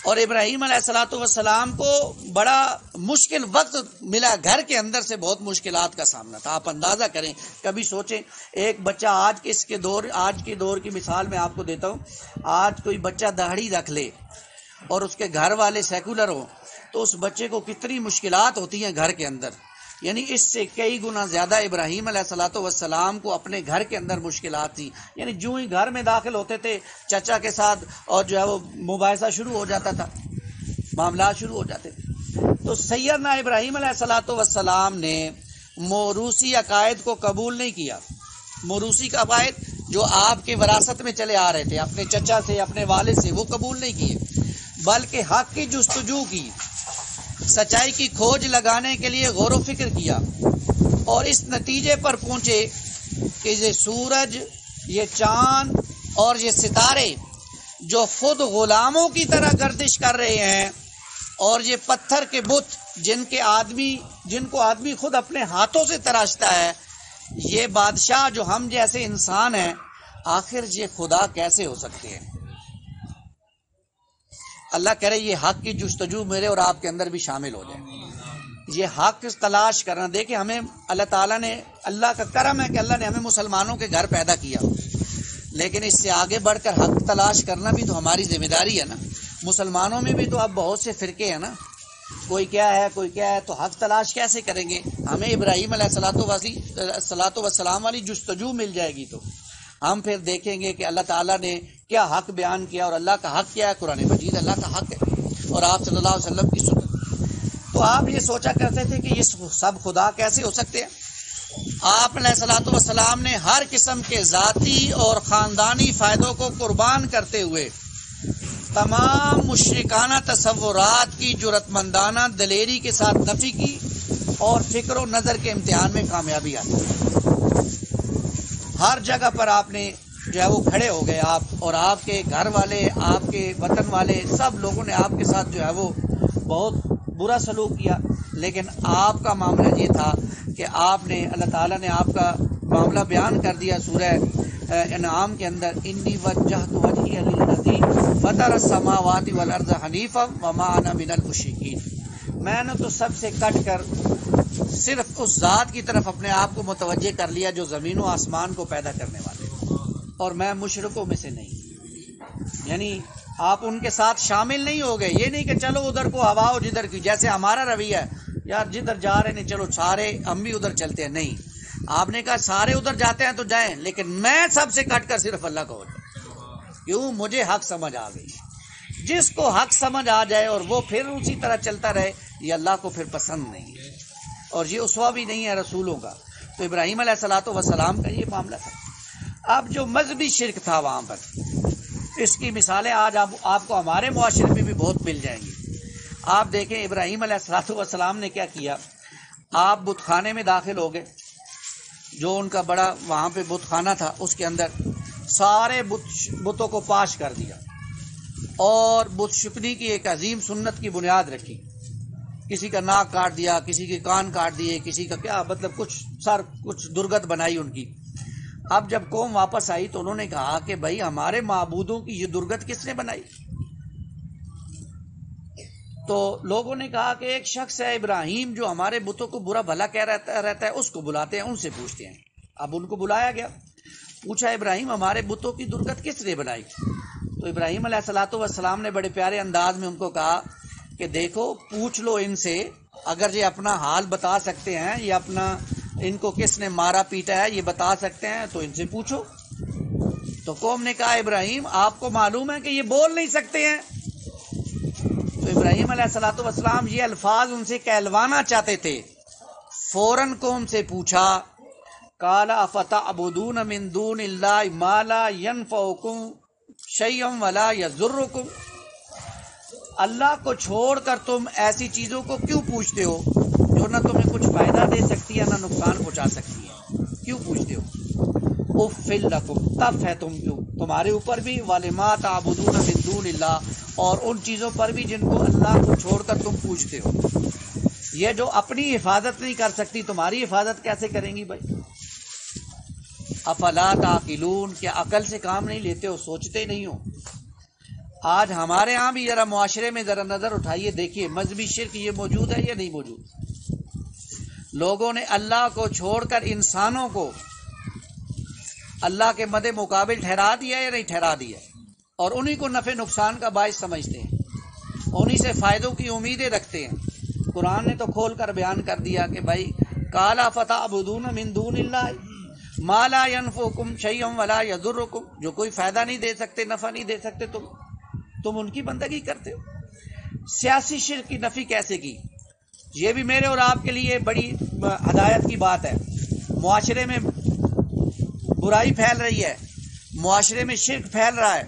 اور ابراہیم علیہ الصلوۃ والسلام کو بڑا مشکل وقت ملا، گھر کے اندر سے بہت مشکلات کا سامنا تھا۔ آپ اندازہ کریں، کبھی سوچیں، ایک بچہ آج کے دور کی مثال میں آپ کو دیتا ہوں، آج کوئی بچہ داڑھی رکھ لے اور اس کے گھر والے سیکولر ہوں تو اس بچے کو کتنی مشکلات ہوتی ہیں گھر کے اندر۔ یعنی اس سے کئی گنا زیادہ ابراہیم علیہ الصلوۃ والسلام کو اپنے گھر کے اندر مشکلات تھی۔ یعنی جو ہی گھر میں داخل ہوتے تھے چچا کے ساتھ اور جو ہے وہ مباحثہ شروع ہو جاتا تھا، معاملات شروع ہو جاتے تھے۔ تو سیدنا ابراہیم علیہ الصلوۃ والسلام نے موروثی عقائد کو قبول نہیں کیا۔ موروثی عقائد جو آپ کے وراثت میں چلے آ رہے تھے اپنے چچا سے، اپنے والد سے، وہ قبول نہیں کیے، بلکہ حق کی جستجو کی، سچائی کی کھوج لگانے کے لیے غور و فکر کیا، اور اس نتیجے پر پہنچے کہ یہ سورج، یہ چاند اور یہ ستارے جو خود غلاموں کی طرح گردش کر رہے ہیں، اور یہ پتھر کے بت جن کو آدمی خود اپنے ہاتھوں سے تراشتا ہے، یہ بادشاہ جو ہم جیسے انسان ہیں، آخر یہ خدا کیسے ہو سکتے ہیں؟ اللہ کرے یہ حق کی جستجو میرے اور آپ کے اندر بھی شامل ہو جائے، یہ حق تلاش کرنا۔ دیکھیں ہمیں اللہ تعالیٰ نے، اللہ کا کرم ہے کہ اللہ نے ہمیں مسلمانوں کے گھر پیدا کیا، لیکن اس سے آگے بڑھ کر حق تلاش کرنا بھی تو ہماری ذمہ داری ہے نا۔ مسلمانوں میں بھی تو اب بہت سے فرقے ہیں نا، کوئی کیا ہے، تو حق تلاش کیسے کریں گے؟ ہمیں ابراہیم علیہ الصلوۃ والسلام والی جستجو مل جائے گی تو ہم پھر دیکھیں گے کہ اللہ تعالیٰ نے کیا حق بیان کیا، اور اللہ کا حق کیا ہے؟ قرآن مجید اللہ کا حق ہے اور آپ صلی اللہ علیہ وسلم کی سنت۔ تو آپ یہ سوچا کرتے تھے کہ یہ سب خدا کیسے ہو سکتے ہیں؟ آپ علیہ الصلوۃ والسلام نے ہر قسم کے ذاتی اور خاندانی فائدوں کو قربان کرتے ہوئے تمام مشرکانہ تصورات کی جرأت مندانہ دلیری کے ساتھ نفی کی، اور فکر و نظر کے امتحان میں کامیابی حاصل۔ ہر جگہ پر آپ نے جو ہے وہ کھڑے ہو گئے، آپ اور آپ کے گھر والے، آپ کے وطن والے، سب لوگوں نے آپ کے ساتھ جو ہے وہ بہت برا سلوک کیا، لیکن آپ کا معاملہ یہ تھا کہ آپ نے، اللہ تعالیٰ نے آپ کا معاملہ بیان کر دیا سورہ انعام کے اندر، انی وجہت وجہی للذی فطر السماوات والارض حنیفا وما انا من المشرکین، میں نے تو سب سے کٹ کر صرف اس ذات کی طرف اپنے آپ کو متوجہ کر لیا جو زمین و آسمان کو پیدا کرنے والے، اور میں مشرکوں میں سے نہیں۔ یعنی آپ ان کے ساتھ شامل نہیں ہو گئے. یہ نہیں کہ چلو ادھر کو ہوا ہو جدھر کی، جیسے ہمارا رویہ ہے یار جدھر جا رہے ہیں چلو سارے ہم بھی ادھر چلتے ہیں. نہیں، آپ نے کہا سارے ادھر جاتے ہیں تو جائیں، لیکن میں سب سے کٹ کر صرف اللہ کو ہوتا. کیوں؟ مجھے حق سمجھ آ گئی. جس کو حق سمجھ آ جائے اور وہ پھر اسی طرح چلتا رہے، یہ اللہ کو پھر پسند نہیں ہے، اور یہ اسوہ بھی نہیں ہے رسولوں کا. تو ابراہیم علیہ الصلوۃ والسلام کا یہ معاملہ تھا. اب جو مذہبی شرک تھا وہاں پر، اس کی مثالیں آج آپ کو ہمارے معاشرے میں بھی بہت مل جائیں گی. آپ دیکھیں ابراہیم علیہ الصلوۃ والسلام نے کیا کیا. آپ بت خانے میں داخل ہو گئے، جو ان کا بڑا وہاں پہ بت خانہ تھا، اس کے اندر سارے بتوں کو پاش کر دیا اور بت شکنی کی ایک عظیم سنت کی بنیاد رکھی. کسی کا ناک کاٹ دیا، کسی کے کان کاٹ دیے، کسی کا کیا مطلب کچھ درگت بنائی ان کی. اب جب قوم واپس آئی تو انہوں نے کہا کہ بھائی ہمارے معبودوں کی یہ درگت کس نے بنائی؟ تو لوگوں نے کہا کہ ایک شخص ہے ابراہیم جو ہمارے بتوں کو برا بھلا کہہ رہتا ہے، اس کو بلاتے ہیں، ان سے پوچھتے ہیں. اب ان کو بلایا گیا، پوچھا ابراہیم ہمارے بتوں کی درگت کس نے بنائی؟ تو ابراہیم علیہ الصلوۃ والسلام نے بڑے پیارے انداز میں ان کو کہا کہ دیکھو پوچھ لو ان سے، اگر یہ اپنا حال بتا سکتے ہیں، یہ اپنا ان کو کس نے مارا پیٹا ہے یہ بتا سکتے ہیں تو ان سے پوچھو. تو قوم نے کہا ابراہیم آپ کو معلوم ہے کہ یہ بول نہیں سکتے ہیں. تو ابراہیم علیہ الصلوۃ والسلام یہ الفاظ ان سے کہلوانا چاہتے تھے. فوراً قوم سے پوچھا، قال افتعبدون من دون اللہ ما لا ينفعکم شیئا ولا یضرکم، اللہ کو چھوڑ کر تم ایسی چیزوں کو کیوں پوچھتے ہو جو نہ تمہیں کچھ فائدہ دے سکتی ہے نہ نقصان پہنچا سکتی ہے؟ کیوں پوچھتے ہو؟ اف لکم، تف ہے تمہارے اوپر بھی، ولما تعبدون من دون اللہ، اور ان چیزوں پر بھی جن کو اللہ کو چھوڑ کر تم پوچھتے ہو. یہ جو اپنی حفاظت نہیں کر سکتی تمہاری حفاظت کیسے کریں گی بھائی؟ افلا تعقلون، کیا عقل سے کام نہیں لیتے ہو، سوچتے نہیں ہو؟ آج ہمارے ہاں بھی ذرا معاشرے میں ذرا نظر اٹھائیے، دیکھیے مذہبی شرک یہ موجود ہے یا نہیں موجود؟ لوگوں نے اللہ کو چھوڑ کر انسانوں کو اللہ کے مد مقابل ٹھہرا دیا یا نہیں ٹھہرا دیا، اور انہی کو نفع نقصان کا باعث سمجھتے ہیں، انہی سے فائدوں کی امیدیں رکھتے ہیں. قرآن نے تو کھول کر بیان کر دیا کہ بھائی قال فتعبدون من دون اللہ ما لا ينفعکم شیئا ولا یضرکم، جو کوئی فائدہ نہیں دے سکتے، نفع نہیں دے سکتے، تم ان کی بندگی کرتے ہو. سیاسی شرک کی نفی کیسے کی؟ یہ بھی میرے اور آپ کے لیے بڑی ہدایت کی بات ہے. معاشرے میں برائی پھیل رہی ہے، معاشرے میں شرک پھیل رہا ہے،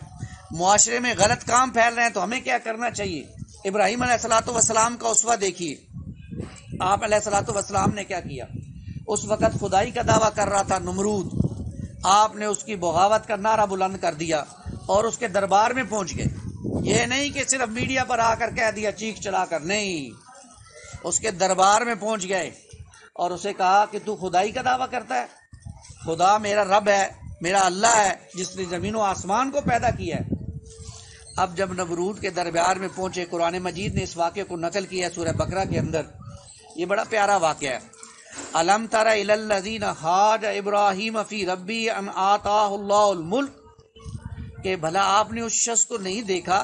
معاشرے میں غلط کام پھیل رہے ہیں، تو ہمیں کیا کرنا چاہیے؟ ابراہیم علیہ الصلوۃ والسلام کا اسوہ دیکھیے. آپ علیہ الصلوۃ والسلام نے کیا کیا؟ اس وقت خدائی کا دعویٰ کر رہا تھا نمرود، آپ نے اس کی بغاوت کا نعرہ بلند کر دیا اور اس کے دربار میں پہنچ گئے. یہ نہیں کہ صرف میڈیا پر آ کر کہہ دیا چیخ چلا کر، نہیں، اس کے دربار میں پہنچ گئے اور اسے کہا کہ تو خدائی کا دعویٰ کرتا ہے؟ خدا میرا رب ہے، میرا اللہ ہے جس نے زمین و آسمان کو پیدا کیا ہے. اب جب نمرود کے دربار میں پہنچے، قرآن مجید نے اس واقعے کو نقل کیا ہے سورہ بقرہ کے اندر. یہ بڑا پیارا واقعہ ہے. الم تر الی الذین حاج ابراہیم فی ربی ان آتاہ اللہ الملک، کہ بھلا آپ نے اس شخص کو نہیں دیکھا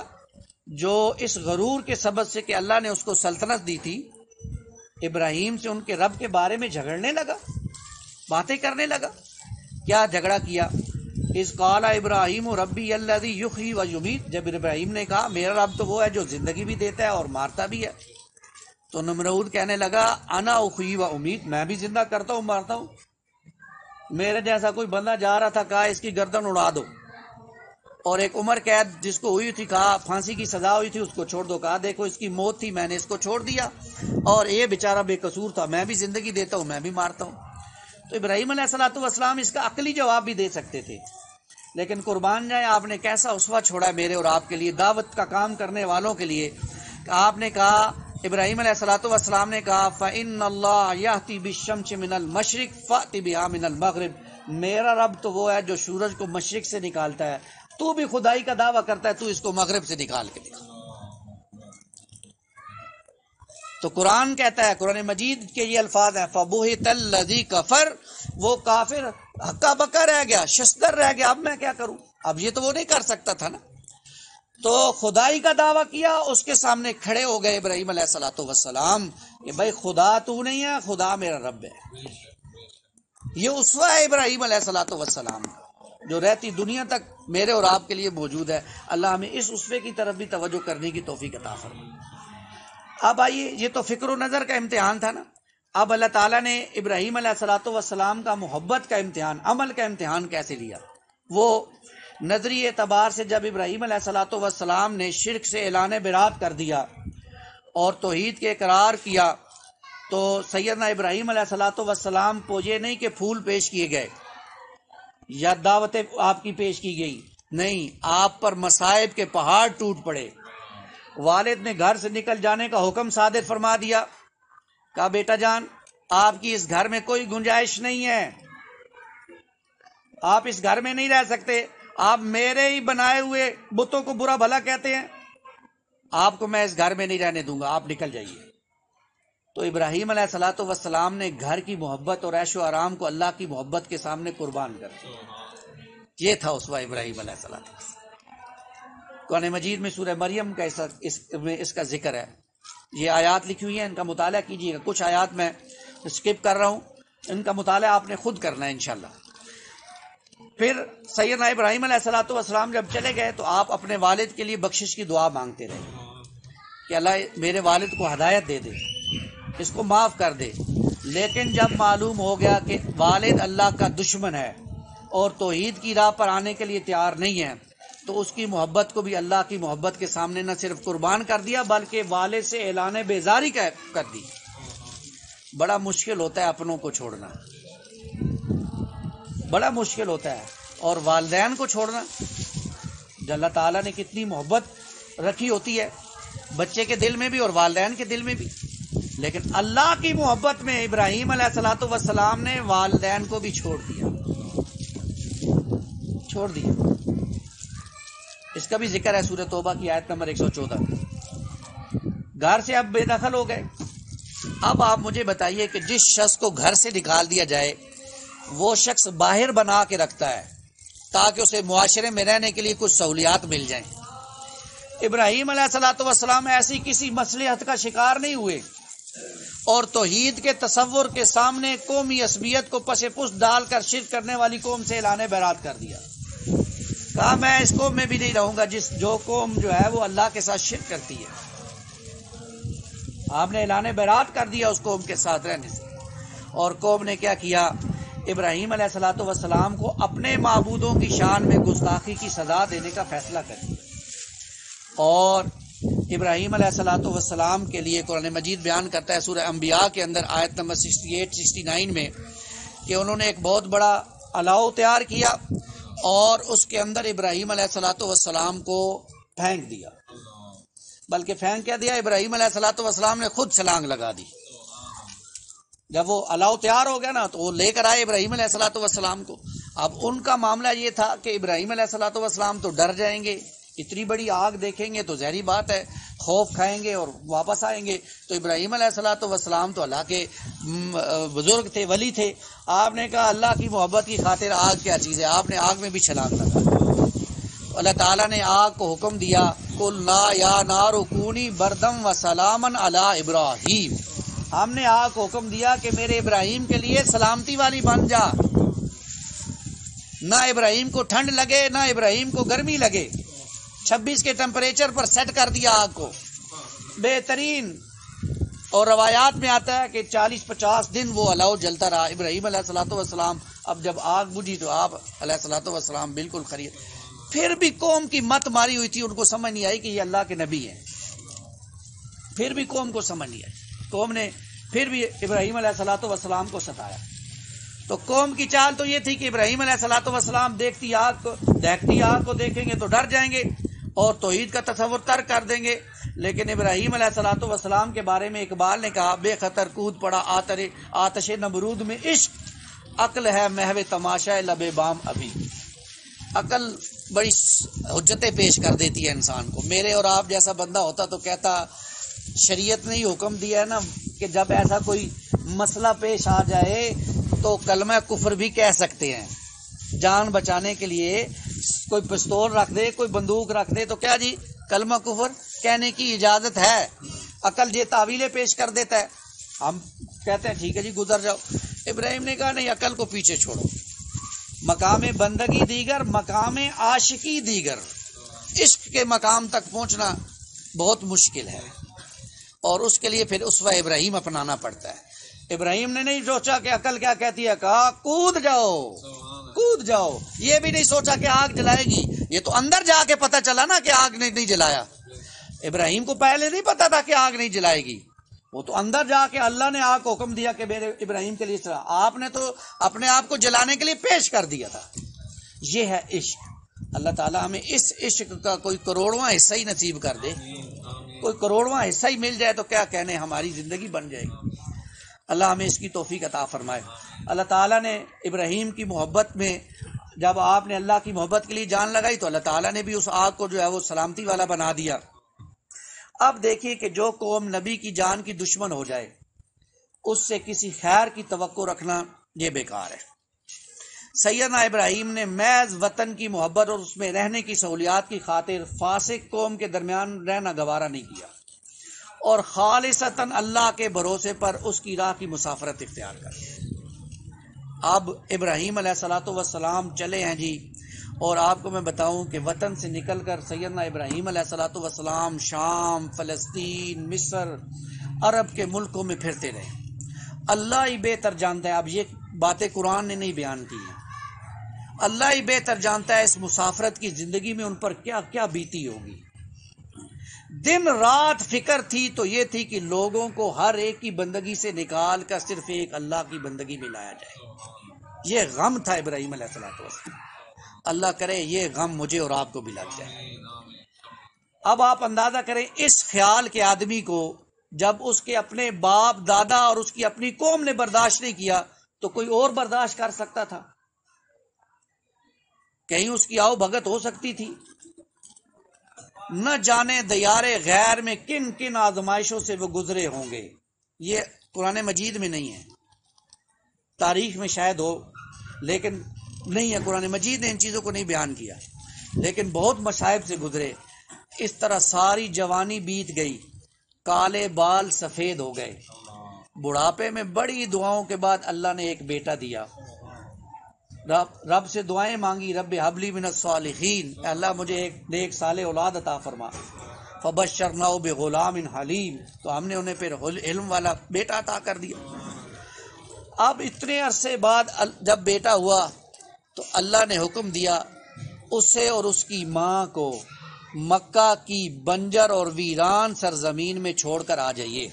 جو اس غرور کے سبب سے کہ اللہ نے اس کو سلطنت دی تھی، ابراہیم سے ان کے رب کے بارے میں جھگڑنے لگا، باتیں کرنے لگا. کیا جھگڑا کیا؟ اذ قال ابراہیم ربی الذی یحیی و یمیت، جب ابراہیم نے کہا میرا رب تو وہ ہے جو زندگی بھی دیتا ہے اور مارتا بھی ہے. تو نمرود کہنے لگا انا احیی و امیت، میں بھی زندہ کرتا ہوں مارتا ہوں. میرے جیسا کوئی بندہ جا رہا تھا، کہا اس کی گردن اڑا دو، اور ایک عمر قید جس کو ہوئی تھی، کہا پھانسی کی سزا ہوئی تھی، اس کو چھوڑ دو. کہا دیکھو اس کی موت تھی، میں نے اس کو چھوڑ دیا، اور یہ بیچارہ بے قصور تھا، میں بھی زندگی دیتا ہوں، میں بھی مارتا ہوں. تو ابراہیم علیہ الصلوۃ والسلام اس کا عقلی جواب بھی دے سکتے تھے، لیکن قربان جائے آپ نے کیسا اسوہ چھوڑا میرے اور آپ کے لیے، دعوت کا کام کرنے والوں کے لیے. آپ نے کہا، ابراہیم علیہ الصلوۃ والسلام نے کہا فإن اللہ یأتی بالشمس من المشرق فأت بها من المغرب، میرا رب تو وہ ہے جو سورج کو مشرق سے نکالتا ہے، تو بھی خدائی کا دعویٰ کرتا ہے، تو اس کو مغرب سے نکال کے دکھا. تو قرآن کہتا ہے، قرآن مجید کے یہ الفاظ ہیں فبہت الذی کفر، وہ کافر ہکا بکا رہ گیا، ششدر رہ گیا، اب میں کیا کروں؟ اب یہ تو وہ نہیں کر سکتا تھا نا. تو خدائی کا دعویٰ کیا، اس کے سامنے کھڑے ہو گئے ابراہیم علیہ الصلوۃ والسلام کہ بھائی خدا تو نہیں ہے، خدا میرا رب ہے۔ یہ اسوہ ہے ابراہیم علیہ الصلوۃ والسلام جو رہتی دنیا تک میرے اور آپ کے لیے موجود ہے۔ اللہ ہمیں اس اسوے کی طرف بھی توجہ کرنے کی توفیق عطا فرمائے۔ اب آئیے، یہ تو فکر و نظر کا امتحان تھا نا، اب اللہ تعالیٰ نے ابراہیم علیہ الصلوۃ والسلام کا محبت کا امتحان، عمل کا امتحان کیسے لیا؟ وہ نظری اعتبار سے جب ابراہیم علیہ الصلوۃ والسلام نے شرک سے اعلان برات کر دیا اور توحید کے اقرار کیا، تو سیدنا ابراہیم علیہ الصلوۃ والسلام کو یہ نہیں کہ پھول پیش کیے گئے یا دعوتیں آپ کی پیش کی گئی، نہیں، آپ پر مصائب کے پہاڑ ٹوٹ پڑے۔ والد نے گھر سے نکل جانے کا حکم صادر فرما دیا، کہا بیٹا جان آپ کی اس گھر میں کوئی گنجائش نہیں ہے، آپ اس گھر میں نہیں رہ سکتے، آپ میرے ہی بنائے ہوئے بتوں کو برا بھلا کہتے ہیں، آپ کو میں اس گھر میں نہیں رہنے دوں گا، آپ نکل جائیے۔ تو ابراہیم علیہ الصلوۃ والسلام نے گھر کی محبت اور عیش و آرام کو اللہ کی محبت کے سامنے قربان کر دیا۔ یہ تھا اسوہ ابراہیم علیہ الصلوۃ۔ قرآن مجید میں سورہ مریم کا اس کا ذکر ہے، یہ آیات لکھی ہوئی ہیں، ان کا مطالعہ کیجیے گا۔ کچھ آیات میں اسکپ کر رہا ہوں، ان کا مطالعہ آپ نے خود کرنا ہے انشاءاللہ۔ پھر سیدنا ابراہیم علیہ الصلوۃ والسلام جب چلے گئے تو آپ اپنے والد کے لیے بخشش کی دعا مانگتے رہے کہ اللہ میرے والد کو ہدایت دے دے، اس کو معاف کر دے۔ لیکن جب معلوم ہو گیا کہ والد اللہ کا دشمن ہے اور توحید کی راہ پر آنے کے لیے تیار نہیں ہے، تو اس کی محبت کو بھی اللہ کی محبت کے سامنے نہ صرف قربان کر دیا بلکہ والد سے اعلان بیزاری کر دی۔ بڑا مشکل ہوتا ہے اپنوں کو چھوڑنا، بڑا مشکل ہوتا ہے، اور والدین کو چھوڑنا، جو اللہ تعالیٰ نے کتنی محبت رکھی ہوتی ہے بچے کے دل میں بھی اور والدین کے دل میں بھی، لیکن اللہ کی محبت میں ابراہیم علیہ الصلوۃ والسلام نے والدین کو بھی چھوڑ دیا۔ اس کا بھی ذکر ہے سورہ توبہ کی آیت نمبر 114۔ گھر سے اب بے دخل ہو گئے۔ اب آپ مجھے بتائیے کہ جس شخص کو گھر سے نکال دیا جائے وہ شخص باہر بنا کے رکھتا ہے تاکہ اسے معاشرے میں رہنے کے لیے کچھ سہولیات مل جائیں۔ ابراہیم علیہ الصلوۃ والسلام ایسی کسی مصلحت کا شکار نہیں ہوئے اور توحید کے تصور کے سامنے قومی عصبیت کو پس پشت ڈال کر شرک کرنے والی قوم سے اعلان بیرات کر دیا۔ کہا میں اس قوم میں بھی نہیں رہوں گا جو قوم جو ہے وہ اللہ کے ساتھ شرک کرتی ہے۔ آپ نے اعلان بیرات کر دیا اس قوم کے ساتھ رہنے سے، اور قوم نے کیا کیا؟ ابراہیم علیہ الصلوۃ والسلام کو اپنے معبودوں کی شان میں گستاخی کی سزا دینے کا فیصلہ کر دیا۔ اور ابراہیم علیہ الصلوۃ والسلام کے لیے قرآن مجید بیان کرتا ہے سورہ انبیاء کے اندر آیت نمبر 68-69 میں کہ انہوں نے ایک بہت بڑا الاؤ تیار کیا اور اس کے اندر ابراہیم علیہ الصلوۃ والسلام کو پھینک دیا، بلکہ پھینک کیا دیا، ابراہیم علیہ الصلوۃ والسلام نے خود چھلانگ لگا دی۔ جب وہ الاؤ تیار ہو گیا نا تو وہ لے کر آئے ابراہیم علیہ الصلوۃ والسلام کو۔ اب ان کا معاملہ یہ تھا کہ ابراہیم علیہ الصلوۃ والسلام تو ڈر جائیں گے، اتنی بڑی آگ دیکھیں گے تو ظاہری بات ہے خوف کھائیں گے اور واپس آئیں گے۔ تو ابراہیم علیہ الصلوۃ والسلام تو اللہ کے بزرگ تھے، ولی تھے۔ آپ نے کہا اللہ کی محبت کی خاطر آگ کیا چیز ہے، آپ نے آگ میں بھی چھلانگ لگا۔ اللہ تعالیٰ نے آگ کو حکم دیا قُلْنَا يَا نَارُ كُونِي بَرْدًا وَسَلَامًا عَلَىٰ إِبْرَاهِيمَ، ہم نے آگ کو حکم دیا کہ میرے ابراہیم کے لیے سلامتی والی بن جا، نہ ابراہیم کو ٹھنڈ لگے نہ ابراہیم کو گرمی لگے۔ 26 کے ٹیمپریچر پر سیٹ کر دیا آگ کو، بہترین۔ اور روایات میں آتا ہے کہ 40-50 دن وہ الاؤ جلتا رہا۔ ابراہیم علیہ الصلوۃ والسلام اب جب آگ بجھی تو آپ علیہ الصلوۃ والسلام بالکل خرید۔ پھر بھی قوم کی مت ماری ہوئی تھی، ان کو سمجھ نہیں آئی کہ یہ اللہ کے نبی ہیں، پھر بھی قوم کو سمجھ نہیں آئی۔ قوم نے پھر بھی ابراہیم علیہ الصلوۃ والسلام کو ستایا۔ تو قوم کی چال تو یہ تھی کہ ابراہیم علیہ الصلوۃ والسلام دیکھتی آگ کو دیکھیں گے تو ڈر جائیں گے اور توحید کا تصور ترک کر دیں گے۔ لیکن ابراہیم علیہ الصلوۃ والسلام کے بارے میں اقبال نے کہا بے خطر کود پڑا آتش نمرود میں عشق، عقل ہے محو تماشا لب بام ابھی۔ عقل بڑی حجتیں پیش کر دیتی ہے انسان کو۔ میرے اور آپ جیسا بندہ ہوتا تو کہتا شریعت نے حکم دیا ہے نا کہ جب ایسا کوئی مسئلہ پیش آ جائے تو کلمہ کفر بھی کہہ سکتے ہیں، جان بچانے کے لیے کوئی پستول رکھ دے، کوئی بندوق رکھ دے تو کیا جی کلمہ کفر کہنے کی اجازت ہے. عقل یہ تعویلیں پیش کر دیتا ہے. ہم کہتے ہیں ٹھیک ہے جی گزر جاؤ. ابراہیم نے کہا نہیں، عقل کو پیچھے چھوڑو. مقام بندگی دیگر، مقام عاشقی دیگر. عشق کے مقام تک پہنچنا بہت مشکل ہے، اور اس کے لیے پھر اسوہ ابراہیم اپنانا پڑتا ہے. ابراہیم نے نہیں سوچا کہ عقل کیا کہتی ہے، کہا کود جاؤ کود جاؤ. یہ بھی نہیں سوچا کہ آگ جلائے گی. یہ تو اندر جا کے پتہ چلا نا کہ آگ نے نہیں جلایا. ابراہیم کو پہلے نہیں پتا تھا کہ آگ نہیں جلائے گی. وہ تو اندر جا کے اللہ نے آگ کو حکم دیا کہ میرے ابراہیم کے لیے چلا. آپ نے تو اپنے آپ کو جلانے کے لیے پیش کر دیا تھا. یہ ہے عشق. اللہ تعالیٰ ہمیں اس عشق کا کوئی کروڑواں حصہ ہی نصیب کر دے. کوئی کروڑواں حصہ ہی مل جائے تو کیا کہنے، ہماری زندگی بن جائے گی. اللہ ہمیں اس کی توفیق عطا فرمائے. اللہ تعالیٰ نے ابراہیم کی محبت میں، جب آپ نے اللہ کی محبت کے لیے جان لگائی تو اللہ تعالیٰ نے بھی اس آگ کو جو ہے وہ سلامتی والا بنا دیا. اب دیکھیے کہ جو قوم نبی کی جان کی دشمن ہو جائے اس سے کسی خیر کی توقع رکھنا یہ بیکار ہے. سیدنا ابراہیم نے محض وطن کی محبت اور اس میں رہنے کی سہولیات کی خاطر فاسق قوم کے درمیان رہنا گوارا نہیں کیا، اور خالصتاً اللہ کے بھروسے پر اس کی راہ کی مسافرت اختیار کر. اب ابراہیم علیہ الصلوۃ والسلام چلے ہیں جی، اور آپ کو میں بتاؤں کہ وطن سے نکل کر سیدنا ابراہیم علیہ الصلوۃ والسلام شام، فلسطین، مصر، عرب کے ملکوں میں پھرتے رہے. اللہ ہی بہتر جانتا ہے، اب یہ باتیں قرآن نے نہیں بیان کی ہیں، اللہ ہی بہتر جانتا ہے اس مسافرت کی زندگی میں ان پر کیا کیا بیتی ہوگی. دن رات فکر تھی تو یہ تھی کہ لوگوں کو ہر ایک کی بندگی سے نکال کر صرف ایک اللہ کی بندگی میں لایا جائے. یہ غم تھا ابراہیم علیہ السلام. اللہ کرے یہ غم مجھے اور آپ کو بھی لگ جائے. اب آپ اندازہ کریں اس خیال کے آدمی کو، جب اس کے اپنے باپ دادا اور اس کی اپنی قوم نے برداشت نہیں کیا تو کوئی اور برداشت کر سکتا تھا؟ کہیں اس کی آؤ بھگت ہو سکتی تھی. نہ جانے دیار غیر میں کن کن آزمائشوں سے وہ گزرے ہوں گے. یہ قرآن مجید میں نہیں ہے، تاریخ میں شاید ہو لیکن نہیں ہے. قرآن مجید نے ان چیزوں کو نہیں بیان کیا، لیکن بہت مصائب سے گزرے. اس طرح ساری جوانی بیت گئی، کالے بال سفید ہو گئے. بڑھاپے میں بڑی دعاؤں کے بعد اللہ نے ایک بیٹا دیا. رب سے دعائیں مانگی، رب حبلی من الصالحین، اللہ مجھے ایک نیک صالح اولاد عطا فرما. فبشرناہ بغلام حلیم، تو ہم نے انہیں پھر علم والا بیٹا عطا کر دیا. اب اتنے عرصے بعد جب بیٹا ہوا تو اللہ نے حکم دیا اسے اور اس کی ماں کو مکہ کی بنجر اور ویران سرزمین میں چھوڑ کر آ جائیے.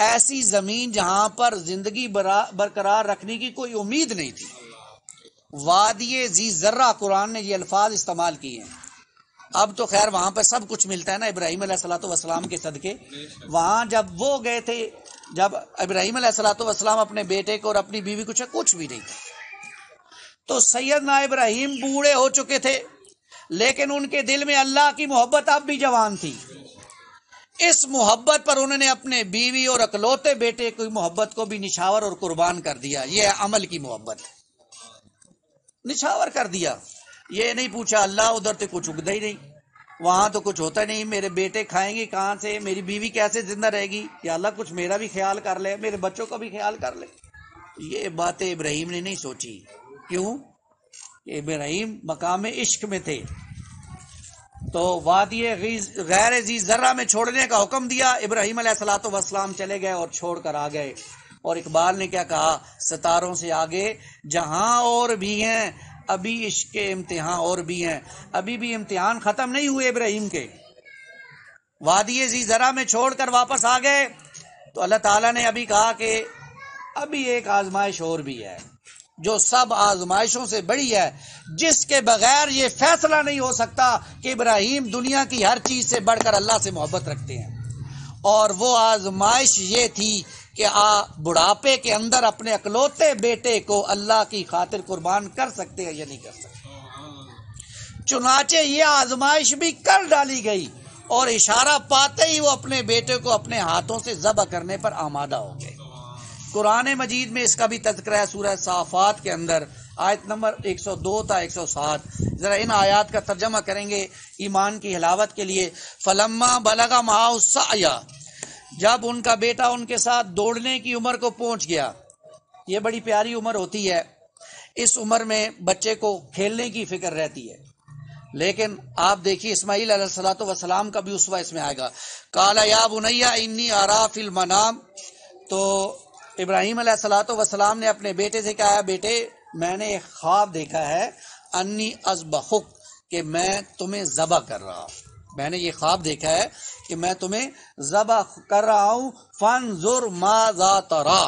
ایسی زمین جہاں پر زندگی برقرار رکھنے کی کوئی امید نہیں تھی. وادی ذی ذرہ، قرآن نے یہ الفاظ استعمال کیے ہیں. اب تو خیر وہاں پر سب کچھ ملتا ہے نا ابراہیم علیہ الصلوۃ والسلام کے صدقے. وہاں جب وہ گئے تھے، جب ابراہیم علیہ الصلوۃ والسلام اپنے بیٹے کو اور اپنی بیوی کو کچھ بھی نہیں تھا. تو سیدنا ابراہیم بوڑھے ہو چکے تھے لیکن ان کے دل میں اللہ کی محبت اب بھی جوان تھی. اس محبت پر انہوں نے اپنے بیوی اور اکلوتے بیٹے کی محبت کو بھی نچھاور اور قربان کر دیا. یہ عمل کی محبت ہے، نچھاور کر دیا. یہ نہیں پوچھا اللہ ادھر تو کچھ اگتا ہی نہیں، وہاں تو کچھ ہوتا نہیں، میرے بیٹے کھائیں گے کہاں سے، میری بیوی کیسے زندہ رہے گی، یا اللہ کچھ میرا بھی خیال کر لے، میرے بچوں کا بھی خیال کر لے. یہ باتیں ابراہیم نے نہیں سوچی. کیوں؟ کہ ابراہیم مقام عشق میں تھے. تو وادی غیر ذی ذرہ میں چھوڑنے کا حکم دیا. ابراہیم علیہ الصلوۃ والسلام چلے گئے اور چھوڑ کر آ گئے. اور اقبال نے کیا کہا، ستاروں سے آگے جہاں اور بھی ہیں، ابھی عشق کے امتحان اور بھی ہیں. ابھی بھی امتحان ختم نہیں ہوئے ابراہیم کے. وادی ذی ذرہ میں چھوڑ کر واپس آ گئے تو اللہ تعالیٰ نے ابھی کہا کہ ابھی ایک آزمائش اور بھی ہے جو سب آزمائشوں سے بڑی ہے، جس کے بغیر یہ فیصلہ نہیں ہو سکتا کہ ابراہیم دنیا کی ہر چیز سے بڑھ کر اللہ سے محبت رکھتے ہیں. اور وہ آزمائش یہ تھی کہ بڑھاپے کے اندر اپنے اکلوتے بیٹے کو اللہ کی خاطر قربان کر سکتے ہیں یا نہیں کر سکتے. چنانچہ یہ آزمائش بھی کر ڈالی گئی اور اشارہ پاتے ہی وہ اپنے بیٹے کو اپنے ہاتھوں سے ذبح کرنے پر آمادہ ہو گئے. قرآن مجید میں اس کا بھی تذکرہ ہے سورہ صافات کے اندر، آیت نمبر 102 تا 107. ذرا ان آیات کا ترجمہ کریں گے ایمان کی حلاوت کے لیے. فلما بلغ معه السعی، جب ان کا بیٹا ان کے ساتھ دوڑنے کی عمر کو پہنچ گیا. یہ بڑی پیاری عمر ہوتی ہے، اس عمر میں بچے کو کھیلنے کی فکر رہتی ہے. لیکن آپ دیکھیے اسماعیل علیہ الصلوۃ والسلام کا بھی اسوہ اس میں آئے گا. قال یا بنی انی ارا فی المنام، تو ابراہیم علیہ الصلوۃ والسلام نے اپنے بیٹے سے کہا، بیٹے میں نے ایک خواب دیکھا ہے، انی اذبحک، کہ میں تمہیں ذبح کر رہا ہوں. میں نے یہ خواب دیکھا ہے کہ میں تمہیں ذبح کر رہا ہوں. فانظر ماذا تری،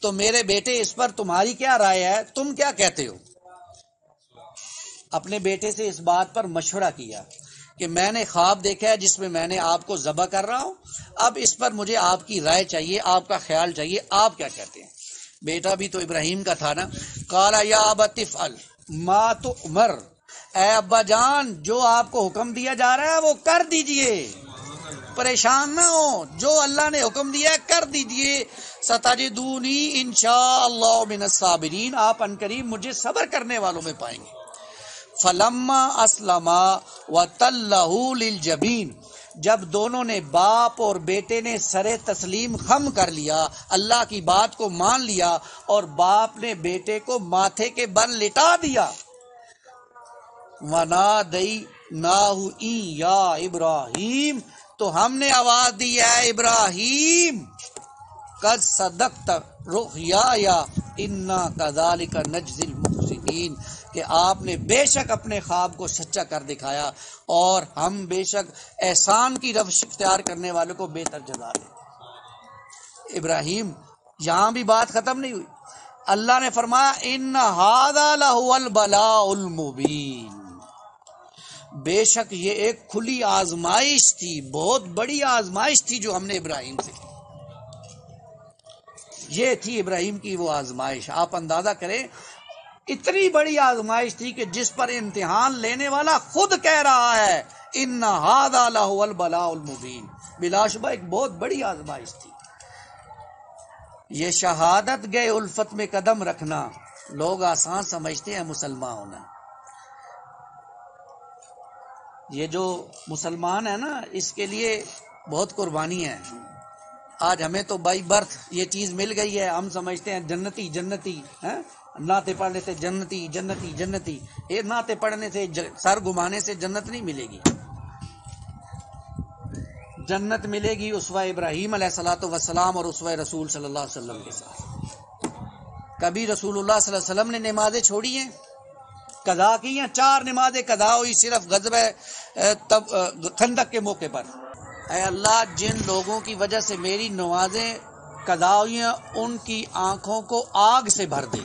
تو میرے بیٹے اس پر تمہاری کیا رائے ہے، تم کیا کہتے ہو؟ اپنے بیٹے سے اس بات پر مشورہ کیا کہ میں نے خواب دیکھا ہے جس میں میں نے آپ کو ذبح کر رہا ہوں، اب اس پر مجھے آپ کی رائے چاہیے، آپ کا خیال چاہیے، آپ کیا کہتے ہیں؟ بیٹا بھی تو ابراہیم کا تھا نا. قال یا ابت افعل ما تؤمر، اے ابا جان جو آپ کو حکم دیا جا رہا ہے وہ کر دیجئے، پریشان نہ ہو، جو اللہ نے حکم دیا ہے کر دیجئے. ستجدونی انشاء اللہ من الصابرین، آپ عنقریب مجھے صبر کرنے والوں میں پائیں گے. فلما اسلما وتلہ للجبین، جب دونوں نے باپ اور بیٹے نے سر تسلیم خم کر لیا، اللہ کی بات کو مان لیا، اور باپ نے بیٹے کو ماتھے کے بل لٹا دیا. وَنَادَيْنَاهُ إِن يَا ابراہیم، تو ہم نے آواز دی ہے ابراہیم، قد صدقت رؤیایا انا کذالک نجزی المحسنین، کہ آپ نے بے شک اپنے خواب کو سچا کر دکھایا اور ہم بے شک احسان کی روش اختیار کرنے والوں کو بہتر جزا دیں. ابراہیم، یہاں بھی بات ختم نہیں ہوئی. اللہ نے فرمایا ان ھذا لہو البلاء المبین، بے شک یہ ایک کھلی آزمائش تھی، بہت بڑی آزمائش تھی جو ہم نے ابراہیم سے کی. یہ تھی ابراہیم کی وہ آزمائش. آپ اندازہ کریں اتنی بڑی آزمائش تھی کہ جس پر امتحان لینے والا خود کہہ رہا ہے ان ھذا لہو البلاء المبین، بلا شبہ ایک بہت بڑی آزمائش تھی. یہ شہادت گئے الفت میں قدم رکھنا لوگ آسان سمجھتے ہیں مسلمان ہونا. یہ جو مسلمان ہے نا اس کے لیے بہت قربانی ہے. آج ہمیں تو بائی برتھ یہ چیز مل گئی ہے، ہم سمجھتے ہیں جنتی جنتی ہیں، نعتیں پڑھ لیتے جنتی جنتی جنتی. یہ نعتیں پڑھنے سے سر گھمانے سے جنت نہیں ملے گی. جنت ملے گی اسوہ ابراہیم علیہ الصلوۃ والسلام اور اسوہ رسول صلی اللہ علیہ وسلم کے ساتھ. کبھی رسول اللہ صلی اللہ علیہ وسلم نے نمازیں چھوڑی ہیں؟ قضا کی ہیں. 4 نمازیں قضا ہوئی صرف غزوہ خندق کے موقع پر. اے اللہ جن لوگوں کی وجہ سے میری نمازیں قضا ہوئی ہیں ان کی آنکھوں کو آگ سے بھر دے.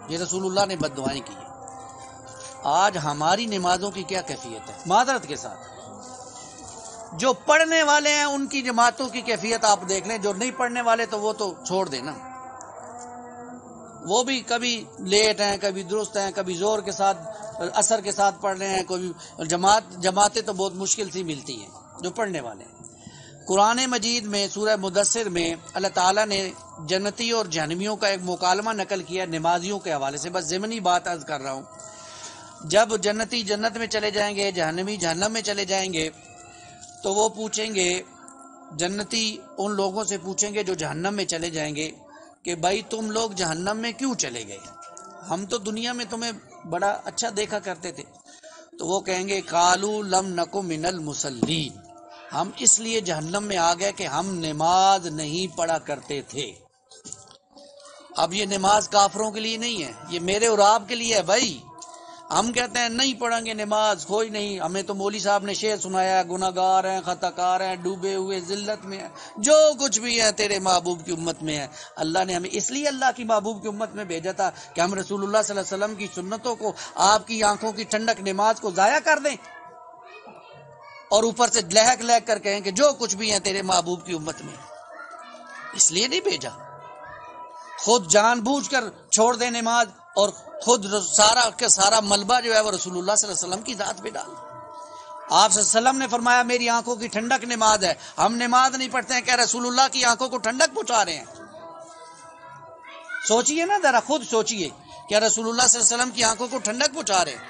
یہ رسول اللہ نے بد دعائیں کی. آج ہماری نمازوں کی کیا کیفیت ہے؟ معذرت کے ساتھ جو پڑھنے والے ہیں ان کی جماعتوں کی کیفیت آپ دیکھ لیں، جو نہیں پڑھنے والے تو وہ تو چھوڑ دیں نا. وہ بھی کبھی لیٹ ہیں، کبھی درست ہیں، کبھی زور کے ساتھ اثر کے ساتھ پڑھ رہے ہیں، کوئی جماعتیں تو بہت مشکل سی ملتی ہیں جو پڑھنے والے ہیں. قرآن مجید میں سورہ مدثر میں اللہ تعالیٰ نے جنتی اور جہنمیوں کا ایک مکالمہ نقل کیا نمازیوں کے حوالے سے. بس ضمنی بات عرض کر رہا ہوں. جب جنتی جنت میں چلے جائیں گے، جہنمی جہنم میں چلے جائیں گے، تو وہ پوچھیں گے، جنتی ان لوگوں سے پوچھیں گے جو جہنم میں چلے جائیں گے کہ بھائی تم لوگ جہنم میں کیوں چلے گئے؟ ہم تو دنیا میں تمہیں بڑا اچھا دیکھا کرتے تھے. تو وہ کہیں گے قالوا لم نک من المصلین، ہم اس لیے جہنم میں آ گئے کہ ہم نماز نہیں پڑھا کرتے تھے. اب یہ نماز کافروں کے لیے نہیں ہے، یہ میرے اور آپ کے لیے ہے. بھائی ہم کہتے ہیں نہیں پڑھیں گے نماز، کوئی نہیں، ہمیں تو مولوی صاحب نے شعر سنایا، گناہ گار ہیں، خطا کار ہیں، ڈوبے ہوئے ذلت میں ہیں، جو کچھ بھی ہے تیرے محبوب کی امت میں ہے. اللہ نے ہمیں اس لیے اللہ کی محبوب کی امت میں بھیجا تھا کہ ہم رسول اللہ صلی اللہ علیہ وسلم کی سنتوں کو، آپ کی آنکھوں کی ٹھنڈک نماز کو ضائع کر دیں اور اوپر سے لہک لہک کر کہیں کہ جو کچھ بھی ہے تیرے محبوب کی امت میں. اس لیے نہیں بھیجا. خود جان بوجھ کر چھوڑ دیں نماز اور خود سارا کا سارا ملبہ جو ہے وہ رسول اللہ صلی اللہ علیہ وسلم کی ذات پہ ڈال. آپ صلی اللہ علیہ وسلم نے فرمایا میری آنکھوں کی ٹھنڈک نماز ہے. ہم نماز نہیں پڑھتے ہیں کہ رسول اللہ کی آنکھوں کو ٹھنڈک پہنچا رہے ہیں. سوچئے نا ذرا، خود سوچئے کہ رسول اللہ صلی اللہ علیہ وسلم کی آنکھوں کو ٹھنڈک پہنچا رہے ہیں.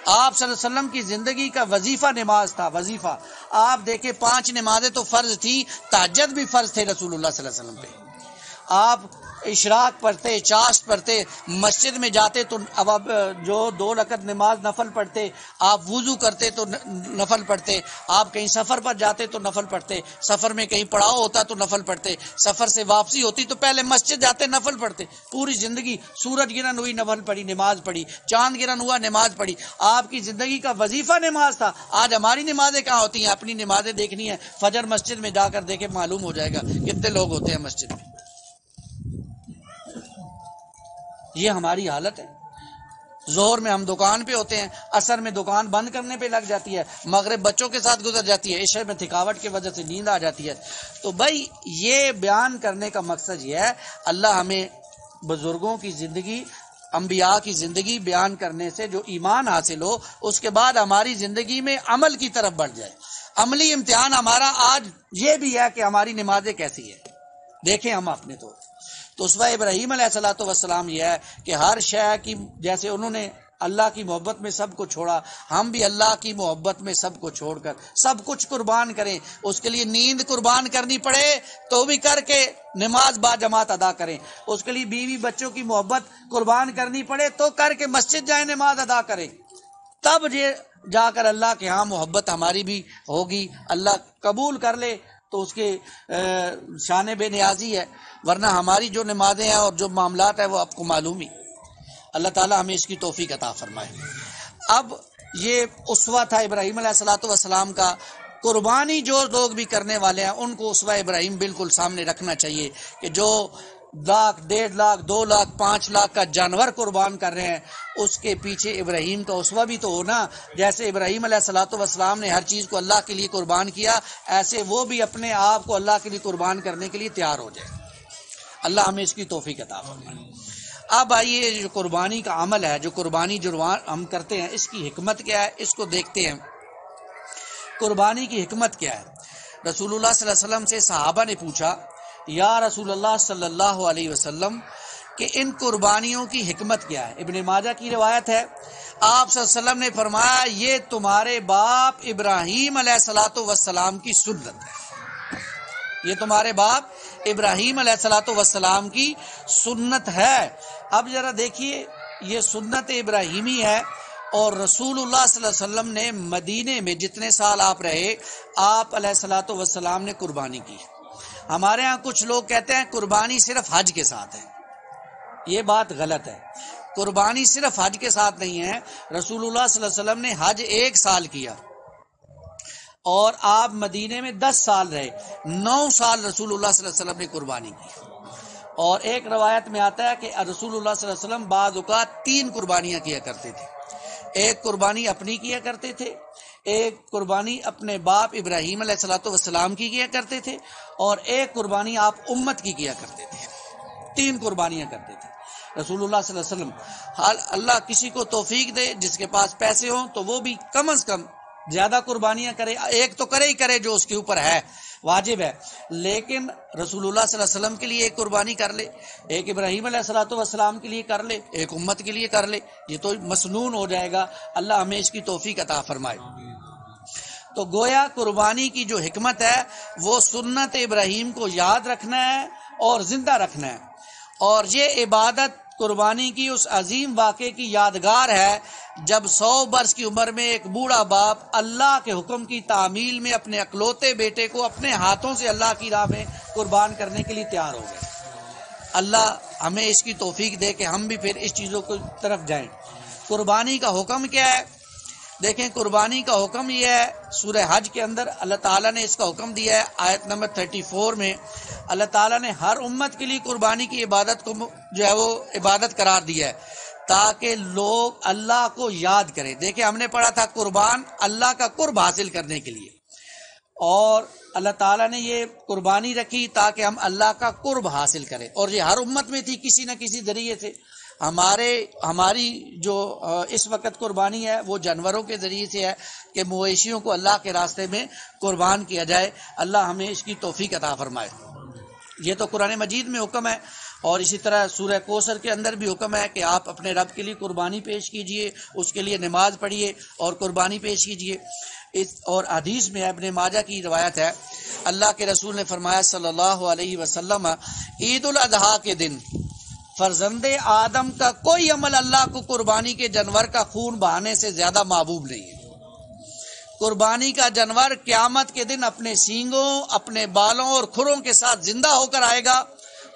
آپ صلی اللہ علیہ وسلم کی زندگی کا وظیفہ نماز تھا، وظیفہ۔ آپ دیکھیں 5 نمازیں تو فرض تھی، تہجد بھی فرض تھے رسول اللہ صلی اللہ علیہ وسلم پہ۔ آپ اشراق پڑھتے، چاشت پڑھتے، مسجد میں جاتے تو اب جو 2 رکعت نماز نفل پڑھتے، آپ وضو کرتے تو نفل پڑھتے، آپ کہیں سفر پر جاتے تو نفل پڑھتے، سفر میں کہیں پڑاؤ ہوتا تو نفل پڑھتے، سفر سے واپسی ہوتی تو پہلے مسجد جاتے نفل پڑھتے۔ پوری زندگی سورج گرہن ہوئی نفل پڑھی، نماز پڑھی، چاند گرہن ہوا نماز پڑھی۔ آپ کی زندگی کا وظیفہ نماز تھا۔ آج ہماری نمازیں کہاں ہوتی ہیں؟ اپنی نمازیں دیکھنی ہے، فجر مسجد میں جا کر دیکھیں، معلوم ہو جائے گا کتنے لوگ ہوتے ہیں مسجد میں۔ یہ ہماری حالت ہے۔ ظہر میں ہم دکان پہ ہوتے ہیں، عصر میں دکان بند کرنے پہ لگ جاتی ہے، مغرب بچوں کے ساتھ گزر جاتی ہے، عشاء میں تھکاوٹ کی وجہ سے نیند آ جاتی ہے۔ تو بھائی یہ بیان کرنے کا مقصد یہ ہے، اللہ ہمیں بزرگوں کی زندگی، انبیاء کی زندگی بیان کرنے سے جو ایمان حاصل ہو، اس کے بعد ہماری زندگی میں عمل کی طرف بڑھ جائے۔ عملی امتحان ہمارا آج یہ بھی ہے کہ ہماری نمازیں کیسی ہے، دیکھیں ہم اپنے تو اسوہ ابراہیم علیہ الصلوۃ والسلام یہ ہے کہ ہر شے کی، جیسے انہوں نے اللہ کی محبت میں سب کو چھوڑا، ہم بھی اللہ کی محبت میں سب کو چھوڑ کر سب کچھ قربان کریں۔ اس کے لیے نیند قربان کرنی پڑے تو بھی کر کے نماز با جماعت ادا کریں، اس کے لیے بیوی بچوں کی محبت قربان کرنی پڑے تو کر کے مسجد جائیں، نماز ادا کریں، تب جا کر اللہ کے ہاں محبت ہماری بھی ہوگی، اللہ قبول کر لے تو اس کے شان بے نیازی ہے۔ ورنہ ہماری جو نمازیں ہیں اور جو معاملات ہیں وہ آپ کو معلوم ہی۔ اللہ تعالیٰ ہمیں اس کی توفیق عطا فرمائے۔ اب یہ اسوہ تھا ابراہیم علیہ الصلوۃ والسلام کا۔ قربانی جو لوگ بھی کرنے والے ہیں ان کو اسوہ ابراہیم بالکل سامنے رکھنا چاہیے کہ جو 1,00,000، 1,50,000، 2,00,000، 5,00,000 کا جانور قربان کر رہے ہیں، اس کے پیچھے ابراہیم کا اسوہ بھی تو ہونا۔ جیسے ابراہیم علیہ الصلوۃ والسلام نے ہر چیز کو اللہ کے لیے قربان کیا، ایسے وہ بھی اپنے آپ کو اللہ کے لیے قربان کرنے کے لیے تیار ہو جائے۔ اللہ ہمیں اس کی توفیق عطا فرمائے۔ اب آئیے جو قربانی کا عمل ہے، جو قربانی جو ہم کرتے ہیں، اس کی حکمت کیا ہے، اس کو دیکھتے ہیں۔ قربانی کی حکمت کیا ہے؟ رسول اللہ صلی اللہ علیہ وسلم سے صحابہ نے پوچھا، یا رسول اللہ صلی اللہ علیہ وسلم کہ ان قربانیوں کی حکمت کیا ہے؟ ابن ماجہ کی روایت ہے، آپ صلی اللہ علیہ وسلم نے فرمایا، یہ تمہارے باپ ابراہیم علیہ الصلوۃ والسلام کی سنت ہے، یہ تمہارے باپ ابراہیم علیہ الصلوۃ والسلام کی سنت ہے۔ اب ذرا دیکھیے، یہ سنت ابراہیمی ہے، اور رسول اللہ صلی اللہ علیہ وسلم نے مدینے میں جتنے سال آپ رہے، آپ علیہ الصلوۃ والسلام نے قربانی کی۔ ہمارے ہاں کچھ لوگ کہتے ہیں قربانی صرف حج کے ساتھ ہے، یہ بات غلط ہے۔ قربانی صرف حج کے ساتھ نہیں ہے، رسول اللہ صلی اللہ علیہ وسلم نے حج 1 سال کیا، اور آپ مدینے میں 10 سال رہے، 9 سال رسول اللہ صلی اللہ علیہ وسلم نے قربانی کی۔ اور ایک روایت میں آتا ہے کہ رسول اللہ صلی اللہ علیہ وسلم بعض اوقات 3 قربانیاں کیا کرتے تھے، ایک قربانی اپنی کیا کرتے تھے، ایک قربانی اپنے باپ ابراہیم علیہ الصلوۃ والسلام کی کیا کرتے تھے، اور ایک قربانی آپ امت کی کیا کرتے تھے۔ 3 قربانیاں کرتے تھے رسول اللہ صلی اللہ علیہ وسلم۔ اللہ کسی کو توفیق دے، جس کے پاس پیسے ہوں تو وہ بھی کم از کم زیادہ قربانیاں کرے، ایک تو کرے ہی کرے جو اس کے اوپر ہے، واجب ہے، لیکن رسول اللہ صلی اللہ علیہ وسلم کے لیے ایک قربانی کر لے، ایک ابراہیم علیہ الصلوۃ والسلام کے لیے کر لے، ایک امت کے لیے کر لے، یہ تو مسنون ہو جائے گا۔ اللہ ہمیں اس کی توفیق عطا فرمائے۔ تو گویا قربانی کی جو حکمت ہے وہ سنت ابراہیم کو یاد رکھنا ہے اور زندہ رکھنا ہے، اور یہ عبادت قربانی کی اس عظیم واقعے کی یادگار ہے جب 100 برس کی عمر میں ایک بوڑھا باپ اللہ کے حکم کی تعمیل میں اپنے اکلوتے بیٹے کو اپنے ہاتھوں سے اللہ کی راہ میں قربان کرنے کے لیے تیار ہو گئے۔ اللہ ہمیں اس کی توفیق دے کہ ہم بھی پھر اس چیزوں کی طرف جائیں۔ قربانی کا حکم کیا ہے؟ دیکھیں، قربانی کا حکم یہ ہے، سورہ حج کے اندر اللہ تعالیٰ نے اس کا حکم دیا ہے، آیت نمبر 34 میں اللہ تعالیٰ نے ہر امت کے لیے قربانی کی عبادت کو جو ہے وہ عبادت قرار دیا ہے تاکہ لوگ اللہ کو یاد کریں۔ دیکھیں، ہم نے پڑھا تھا قربان اللہ کا قرب حاصل کرنے کے لیے، اور اللہ تعالیٰ نے یہ قربانی رکھی تاکہ ہم اللہ کا قرب حاصل کریں، اور یہ ہر امت میں تھی کسی نہ کسی ذریعے سے۔ ہماری جو اس وقت قربانی ہے وہ جانوروں کے ذریعے سے ہے کہ مویشیوں کو اللہ کے راستے میں قربان کیا جائے۔ اللہ ہمیں اس کی توفیق عطا فرمائے۔ یہ تو قرآن مجید میں حکم ہے، اور اسی طرح سورہ کوثر کے اندر بھی حکم ہے کہ آپ اپنے رب کے لیے قربانی پیش کیجئے، اس کے لیے نماز پڑھیے اور قربانی پیش کیجئے۔ اور حدیث میں ابن ماجہ کی روایت ہے، اللہ کے رسول نے فرمایا صلی اللہ علیہ وسلم، عید الاضحیٰ کے دن فرزند آدم کا کوئی عمل اللہ کو قربانی کے جانور کا خون بہانے سے زیادہ محبوب نہیں ہے۔ قربانی کا جانور قیامت کے دن اپنے سینگوں، اپنے بالوں اور کھروں کے ساتھ زندہ ہو کر آئے گا،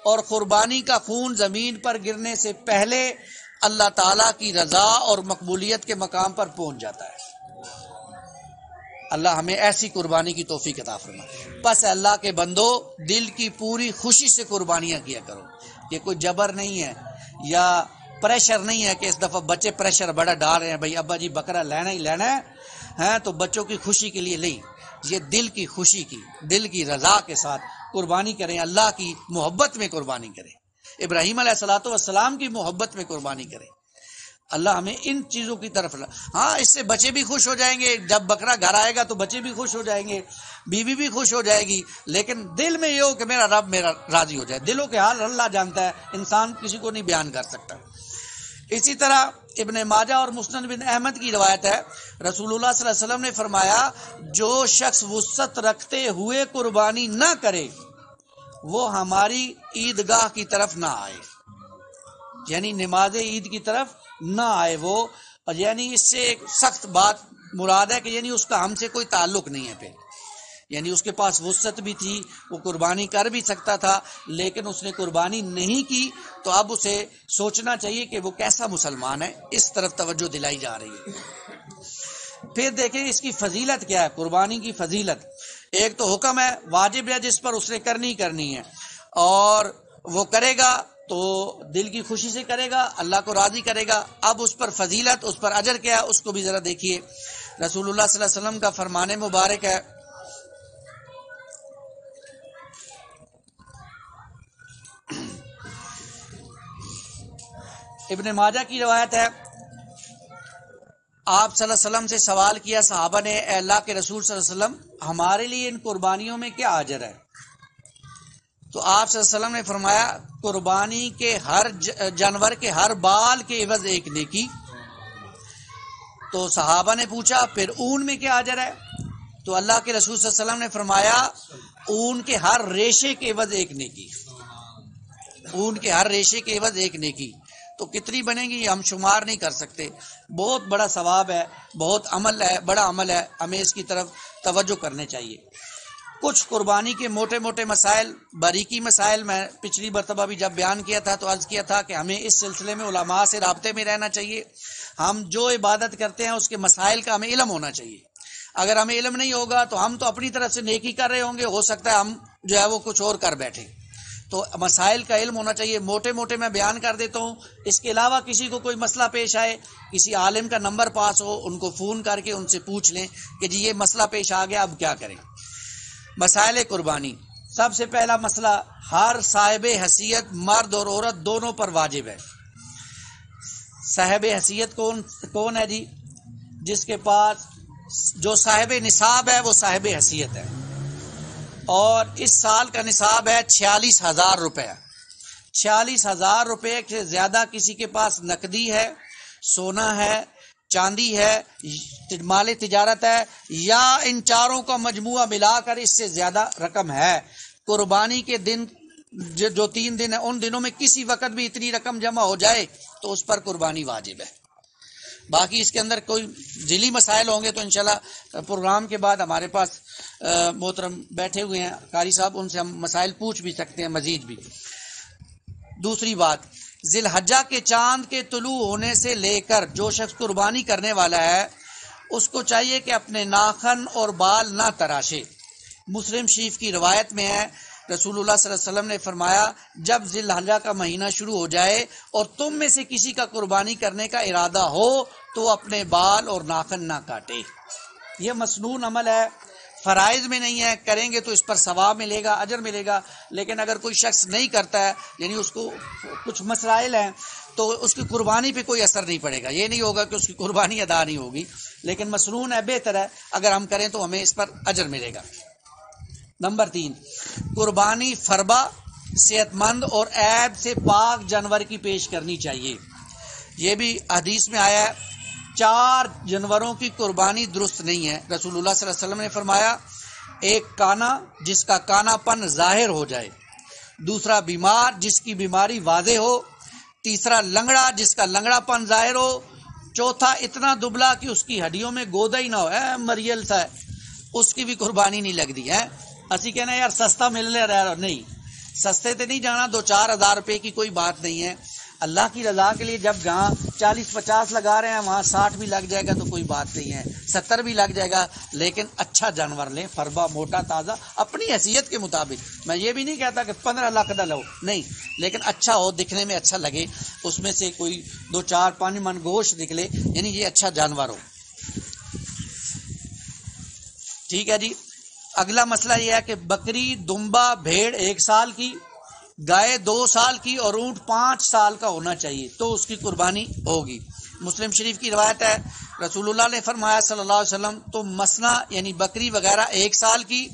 اور قربانی کا خون زمین پر گرنے سے پہلے اللہ تعالیٰ کی رضا اور مقبولیت کے مقام پر پہنچ جاتا ہے۔ اللہ ہمیں ایسی قربانی کی توفیق عطا فرمائے۔ بس اللہ کے بندو، دل کی پوری خوشی سے قربانیاں کیا کرو۔ یہ کوئی جبر نہیں ہے یا پریشر نہیں ہے کہ اس دفعہ بچے پریشر بڑا ڈال رہے ہیں، بھائی ابا جی بکرا لینا ہی لینا ہے تو بچوں کی خوشی کے لیے لیں۔ یہ دل کی خوشی کی، دل کی رضا کے ساتھ قربانی کریں، اللہ کی محبت میں قربانی کریں، ابراہیم علیہ الصلوۃ والسلام کی محبت میں قربانی کریں۔ اللہ ہمیں ان چیزوں کی طرف ہاں اس سے بچے بھی خوش ہو جائیں گے، جب بکرا گھر آئے گا تو بچے بھی خوش ہو جائیں گے، بیوی بھی خوش ہو جائے گی، لیکن دل میں یہ ہو کہ میرا رب میرا راضی ہو جائے۔ دلوں کے حال اللہ جانتا ہے، انسان کسی کو نہیں بیان کر سکتا۔ اسی طرح ابن ماجہ اور مسند بن احمد کی روایت ہے، رسول اللہ صلی اللہ علیہ وسلم نے فرمایا، جو شخص وسعت رکھتے ہوئے قربانی نہ کرے وہ ہماری عیدگاہ کی طرف نہ آئے، یعنی نماز عید کی طرف نہ آئے وہ، یعنی اس سے ایک سخت بات مراد ہے کہ یعنی اس کا ہم سے کوئی تعلق نہیں ہے۔ پھر یعنی اس کے پاس وسعت بھی تھی، وہ قربانی کر بھی سکتا تھا، لیکن اس نے قربانی نہیں کی، تو اب اسے سوچنا چاہیے کہ وہ کیسا مسلمان ہے، اس طرف توجہ دلائی جا رہی ہے۔ پھر دیکھیں اس کی فضیلت کیا ہے، قربانی کی فضیلت۔ ایک تو حکم ہے، واجب ہے جس پر اس نے کرنی ہے، اور وہ کرے گا تو دل کی خوشی سے کرے گا، اللہ کو راضی کرے گا۔ اب اس پر فضیلت، اس پر اجر کیا ہے، اس کو بھی ذرا دیکھیے۔ رسول اللہ صلی اللہ علیہ وسلم کا فرمان مبارک ہے، ابن ماجہ کی روایت ہے، آپ صلی اللہ علیہ وسلم سے سوال کیا صحابہ نے، اے اللہ کے رسول صلی اللہ علیہ وسلم، ہمارے لیے ان قربانیوں میں کیا اجر ہے؟ تو آپ صلی اللہ علیہ وسلم نے فرمایا، قربانی کے ہر جانور کے ہر بال کے عوض ایک نیکی۔ تو صحابہ نے پوچھا پھر اون میں کیا اجر ہے؟ تو اللہ کے رسول صلی اللہ علیہ وسلم نے فرمایا، اون کے ہر ریشے کے عوض ایک نیکی، اون کے ہر ریشے کے عوض ایک نیکی۔ تو کتنی بنے گی ہم شمار نہیں کر سکتے، بہت بڑا ثواب ہے، بہت عمل ہے، بڑا عمل ہے، ہمیں اس کی طرف توجہ کرنے چاہیے۔ کچھ قربانی کے موٹے موٹے مسائل، باریکی مسائل میں پچھلی مرتبہ بھی جب بیان کیا تھا تو عرض کیا تھا کہ ہمیں اس سلسلے میں علماء سے رابطے میں رہنا چاہیے۔ ہم جو عبادت کرتے ہیں اس کے مسائل کا ہمیں علم ہونا چاہیے۔ اگر ہمیں علم نہیں ہوگا تو ہم تو اپنی طرف سے نیکی کر رہے ہوں گے، ہو سکتا ہے ہم جو ہے وہ کچھ اور کر بیٹھے۔ تو مسائل کا علم ہونا چاہیے، موٹے موٹے میں بیان کر دیتا ہوں۔ اس کے علاوہ کسی کو کوئی مسئلہ پیش آئے، کسی عالم کا نمبر پاس ہو، ان کو فون کر کے ان سے پوچھ لیں کہ جی یہ مسئلہ پیش آ گیا، اب کیا کریں۔ مسائل قربانی، سب سے پہلا مسئلہ، ہر صاحب حیثیت مرد اور عورت دونوں پر واجب ہے۔ صاحب حیثیت کون ہے جی؟ جس کے پاس جو صاحب نصاب ہے وہ صاحب حیثیت ہے، اور اس سال کا نصاب ہے 46,000 روپے۔ 46,000 روپے سے زیادہ کسی کے پاس نقدی ہے، سونا ہے، چاندی ہے، مال تجارت ہے، یا ان چاروں کا مجموعہ ملا کر اس سے زیادہ رقم ہے، قربانی کے دن جو 3 دن ہے ان دنوں میں کسی وقت بھی اتنی رقم جمع ہو جائے تو اس پر قربانی واجب ہے۔ باقی اس کے اندر کوئی ذیلی مسائل ہوں گے تو انشاءاللہ پروگرام کے بعد ہمارے پاس محترم بیٹھے ہوئے ہیں قاری صاحب، ان سے ہم مسائل پوچھ بھی سکتے ہیں مزید بھی۔ دوسری بات، ذی الحجہ کے چاند کے طلوع ہونے سے لے کر جو شخص قربانی کرنے والا ہے اس کو چاہیے کہ اپنے ناخن اور بال نہ تراشے۔ مسلم شریف کی روایت میں ہے، رسول اللہ صلی اللہ علیہ وسلم نے فرمایا، جب ذی الحجہ کا مہینہ شروع ہو جائے اور تم میں سے کسی کا قربانی کرنے کا ارادہ ہو تو اپنے بال اور ناخن نہ کاٹے۔ یہ مسنون عمل ہے، فرائض میں نہیں ہے، کریں گے تو اس پر ثواب ملے گا، اجر ملے گا، لیکن اگر کوئی شخص نہیں کرتا ہے، یعنی اس کو کچھ مسائل ہیں، تو اس کی قربانی پہ کوئی اثر نہیں پڑے گا، یہ نہیں ہوگا کہ اس کی قربانی ادا نہیں ہوگی، لیکن مسنون ہے، بہتر ہے، اگر ہم کریں تو ہمیں اس پر اجر ملے گا۔ نمبر 3، قربانی فربا صحت مند اور عیب سے پاک جانور کی پیش کرنی چاہیے۔ یہ بھی حدیث میں آیا ہے 4 جانوروں کی قربانی درست نہیں ہے۔ رسول اللہ صلی اللہ علیہ وسلم نے فرمایا ایک کانا جس کا کانا پن ظاہر ہو جائے، دوسرا بیمار جس کی بیماری واضح ہو، تیسرا لنگڑا جس کا لنگڑا پن ظاہر ہو، چوتھا اتنا دبلا کہ اس کی ہڈیوں میں گودا ہی نہ ہو، مریل سا ہے، اس کی بھی قربانی نہیں لگتی ہے۔ اسی کہنا یار سستا مل رہا، نہیں، سستے تے نہیں جانا، 2-4 ہزار روپے کی کوئی بات نہیں ہے۔ اللہ کی رضا کے لیے جب جہاں 40-50 لگا رہے ہیں وہاں 60 بھی لگ جائے گا تو کوئی بات نہیں ہے، 70 بھی لگ جائے گا، لیکن اچھا جانور لیں، فربا موٹا تازہ اپنی حیثیت کے مطابق۔ میں یہ بھی نہیں کہتا کہ 15 لاکھ کا لو، نہیں، لیکن اچھا ہو، دکھنے میں اچھا لگے، اس میں سے کوئی 2-4-5 من گوشت نکلے، یعنی یہ اچھا جانور ہو۔ ٹھیک ہے جی۔ اگلا مسئلہ یہ ہے کہ بکری، دمبا، بھیڑ 1 سال کی، گائے 2 سال کی اور اونٹ 5 سال کا ہونا چاہیے تو اس کی قربانی ہوگی۔ مسلم شریف کی روایت ہے رسول اللہ نے فرمایا صلی اللہ علیہ وسلم تو مسنا یعنی بکری وغیرہ 1 سال کی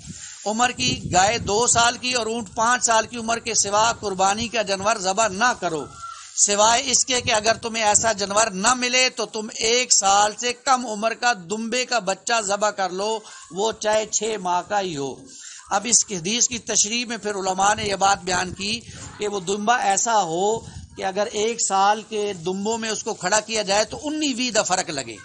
عمر کی، گائے 2 سال کی اور اونٹ 5 سال کی عمر کے سوا قربانی کا جانور ذبح نہ کرو، سوائے اس کے کہ اگر تمہیں ایسا جانور نہ ملے تو تم 1 سال سے کم عمر کا دمبے کا بچہ ذبح کر لو، وہ چاہے 6 ماہ کا ہی ہو۔ اب اس حدیث کی تشریح میں پھر علماء نے یہ بات بیان کی کہ وہ دمبا ایسا ہو کہ اگر 1 سال کے دمبوں میں اس کو کھڑا کیا جائے تو 19-20 دا فرق لگے،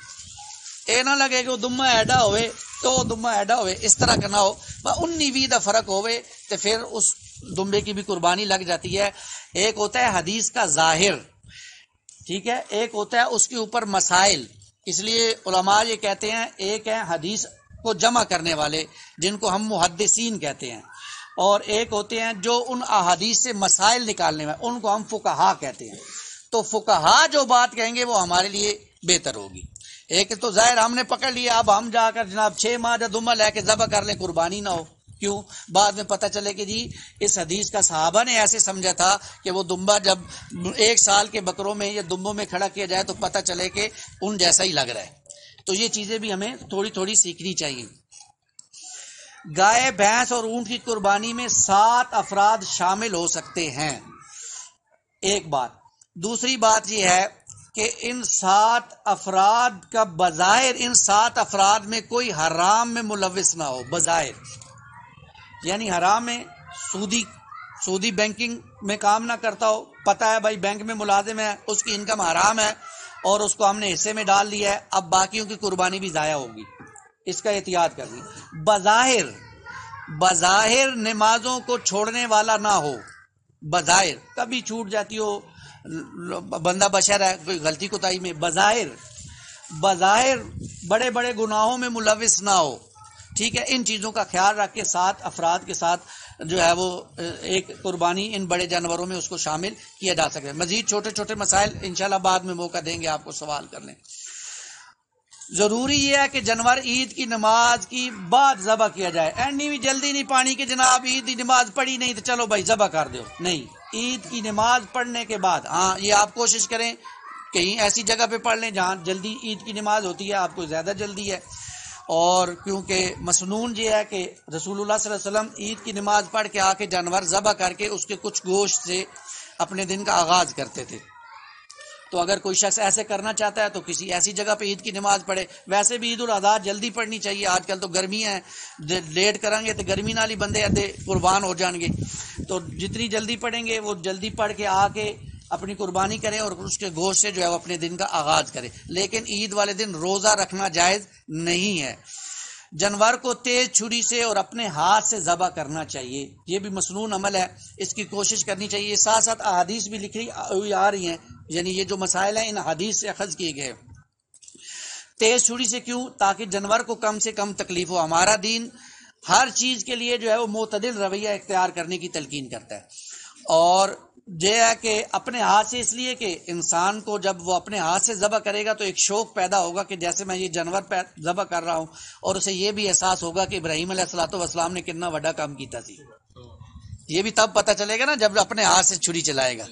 اے نہ لگے کہ وہ دمبا ایڈا ہوئے تو دمبا ایڈا ہوئے، اس طرح کا نہ ہو، 19-20 دا فرق ہوئے تو پھر اس دمبے کی بھی قربانی لگ جاتی ہے۔ ایک ہوتا ہے حدیث کا ظاہر، ٹھیک ہے، ایک ہوتا ہے اس کے اوپر مسائل، اس لیے علماء یہ کہتے ہیں ایک ہے حدیث کو جمع کرنے والے جن کو ہم محدثین کہتے ہیں، اور ایک ہوتے ہیں جو ان احادیث سے مسائل نکالنے میں، ان کو ہم فقہا کہتے ہیں۔ تو فقہا جو بات کہیں گے وہ ہمارے لیے بہتر ہوگی۔ ایک تو ظاہر ہم نے پکڑ لیا، اب ہم جا کر جناب 6 ماہ کا دمبا لے کے ذبح کر لیں، قربانی نہ ہو، کیوں؟ بعد میں پتہ چلے کہ جی اس حدیث کا صحابہ نے ایسے سمجھا تھا کہ وہ دمبا جب 1 سال کے بکروں میں یا دمبوں میں کھڑا کیا جائے تو پتہ چلے کہ ان جیسا ہی لگ رہا ہے۔ تو یہ چیزیں بھی ہمیں تھوڑی تھوڑی سیکھنی چاہیے۔ گائے، بھینس اور اونٹ کی قربانی میں 7 افراد شامل ہو سکتے ہیں، ایک بات۔ دوسری بات یہ ہے کہ ان 7 افراد کا بظاہر ان 7 افراد میں کوئی حرام میں ملوث نہ ہو، بظاہر یعنی حرام میں سودی بینکنگ میں کام نہ کرتا ہو، پتہ ہے بھائی بینک میں ملازم ہے، اس کی انکم حرام ہے اور اس کو ہم نے حصے میں ڈال دیا ہے، اب باقیوں کی قربانی بھی ضائع ہوگی، اس کا احتیاط کرنی۔ بظاہر نمازوں کو چھوڑنے والا نہ ہو، بظاہر کبھی چھوٹ جاتی ہو، بندہ بشر ہے، کوئی غلطی کوتاہی میں، بظاہر بڑے بڑے گناہوں میں ملوث نہ ہو، ٹھیک ہے۔ ان چیزوں کا خیال رکھ کے 7 افراد کے ساتھ جو ہے وہ ایک قربانی ان بڑے جانوروں میں اس کو شامل کیا جا سکتا ہے۔ مزید چھوٹے چھوٹے مسائل انشاءاللہ بعد میں موقع دیں گے آپ کو سوال کرنے۔ ضروری یہ ہے کہ جانور عید کی نماز کی بعد ذبح کیا جائے، اینی بھی جلدی نہیں پانی کہ جناب عید کی نماز پڑھی نہیں تو چلو بھائی ذبح کر دو، نہیں، عید کی نماز پڑھنے کے بعد، ہاں یہ آپ کوشش کریں کہیں ایسی جگہ پہ پڑھ لیں جہاں جلدی عید کی نماز ہوتی ہے، آپ کو زیادہ جلدی ہے، اور کیونکہ مسنون یہ ہے کہ رسول اللہ صلی اللہ علیہ وسلم عید کی نماز پڑھ کے آ کے جانور ذبح کر کے اس کے کچھ گوشت سے اپنے دن کا آغاز کرتے تھے۔ تو اگر کوئی شخص ایسے کرنا چاہتا ہے تو کسی ایسی جگہ پہ عید کی نماز پڑھے۔ ویسے بھی عید الاضحیٰ جلدی پڑھنی چاہیے، آج کل تو گرمی ہے، لیٹ کریں گے تو گرمی نال ہی بندے ادھے قربان ہو جان گے، تو جتنی جلدی پڑھیں گے وہ جلدی پڑھ کے آ کے اپنی قربانی کریں اور اس کے گوشت سے جو ہے وہ اپنے دن کا آغاز کریں۔ لیکن عید والے دن روزہ رکھنا جائز نہیں ہے۔ جانور کو تیز چھری سے اور اپنے ہاتھ سے ذبح کرنا چاہیے، یہ بھی مسنون عمل ہے، اس کی کوشش کرنی چاہیے۔ ساتھ ساتھ احادیث بھی لکھی آ رہی ہیں، یعنی یہ جو مسائل ہیں ان حدیث سے اخذ کیے گئے۔ تیز چھری سے کیوں؟ تاکہ جانور کو کم سے کم تکلیف ہو۔ ہمارا دین ہر چیز کے لیے جو ہے وہ معتدل رویہ اختیار کرنے کی تلقین کرتا ہے، اور یہ ہے کہ اپنے ہاتھ سے، اس لیے کہ انسان کو جب وہ اپنے ہاتھ سے ذبح کرے گا تو ایک شوق پیدا ہوگا کہ جیسے میں یہ جانور ذبح کر رہا ہوں، اور اسے یہ بھی احساس ہوگا کہ ابراہیم علیہ الصلوۃ والسلام نے کتنا بڑا کام کیتا تھی۔ یہ بھی تب پتہ چلے گا نا جب اپنے ہاتھ سے چھری چلائے گا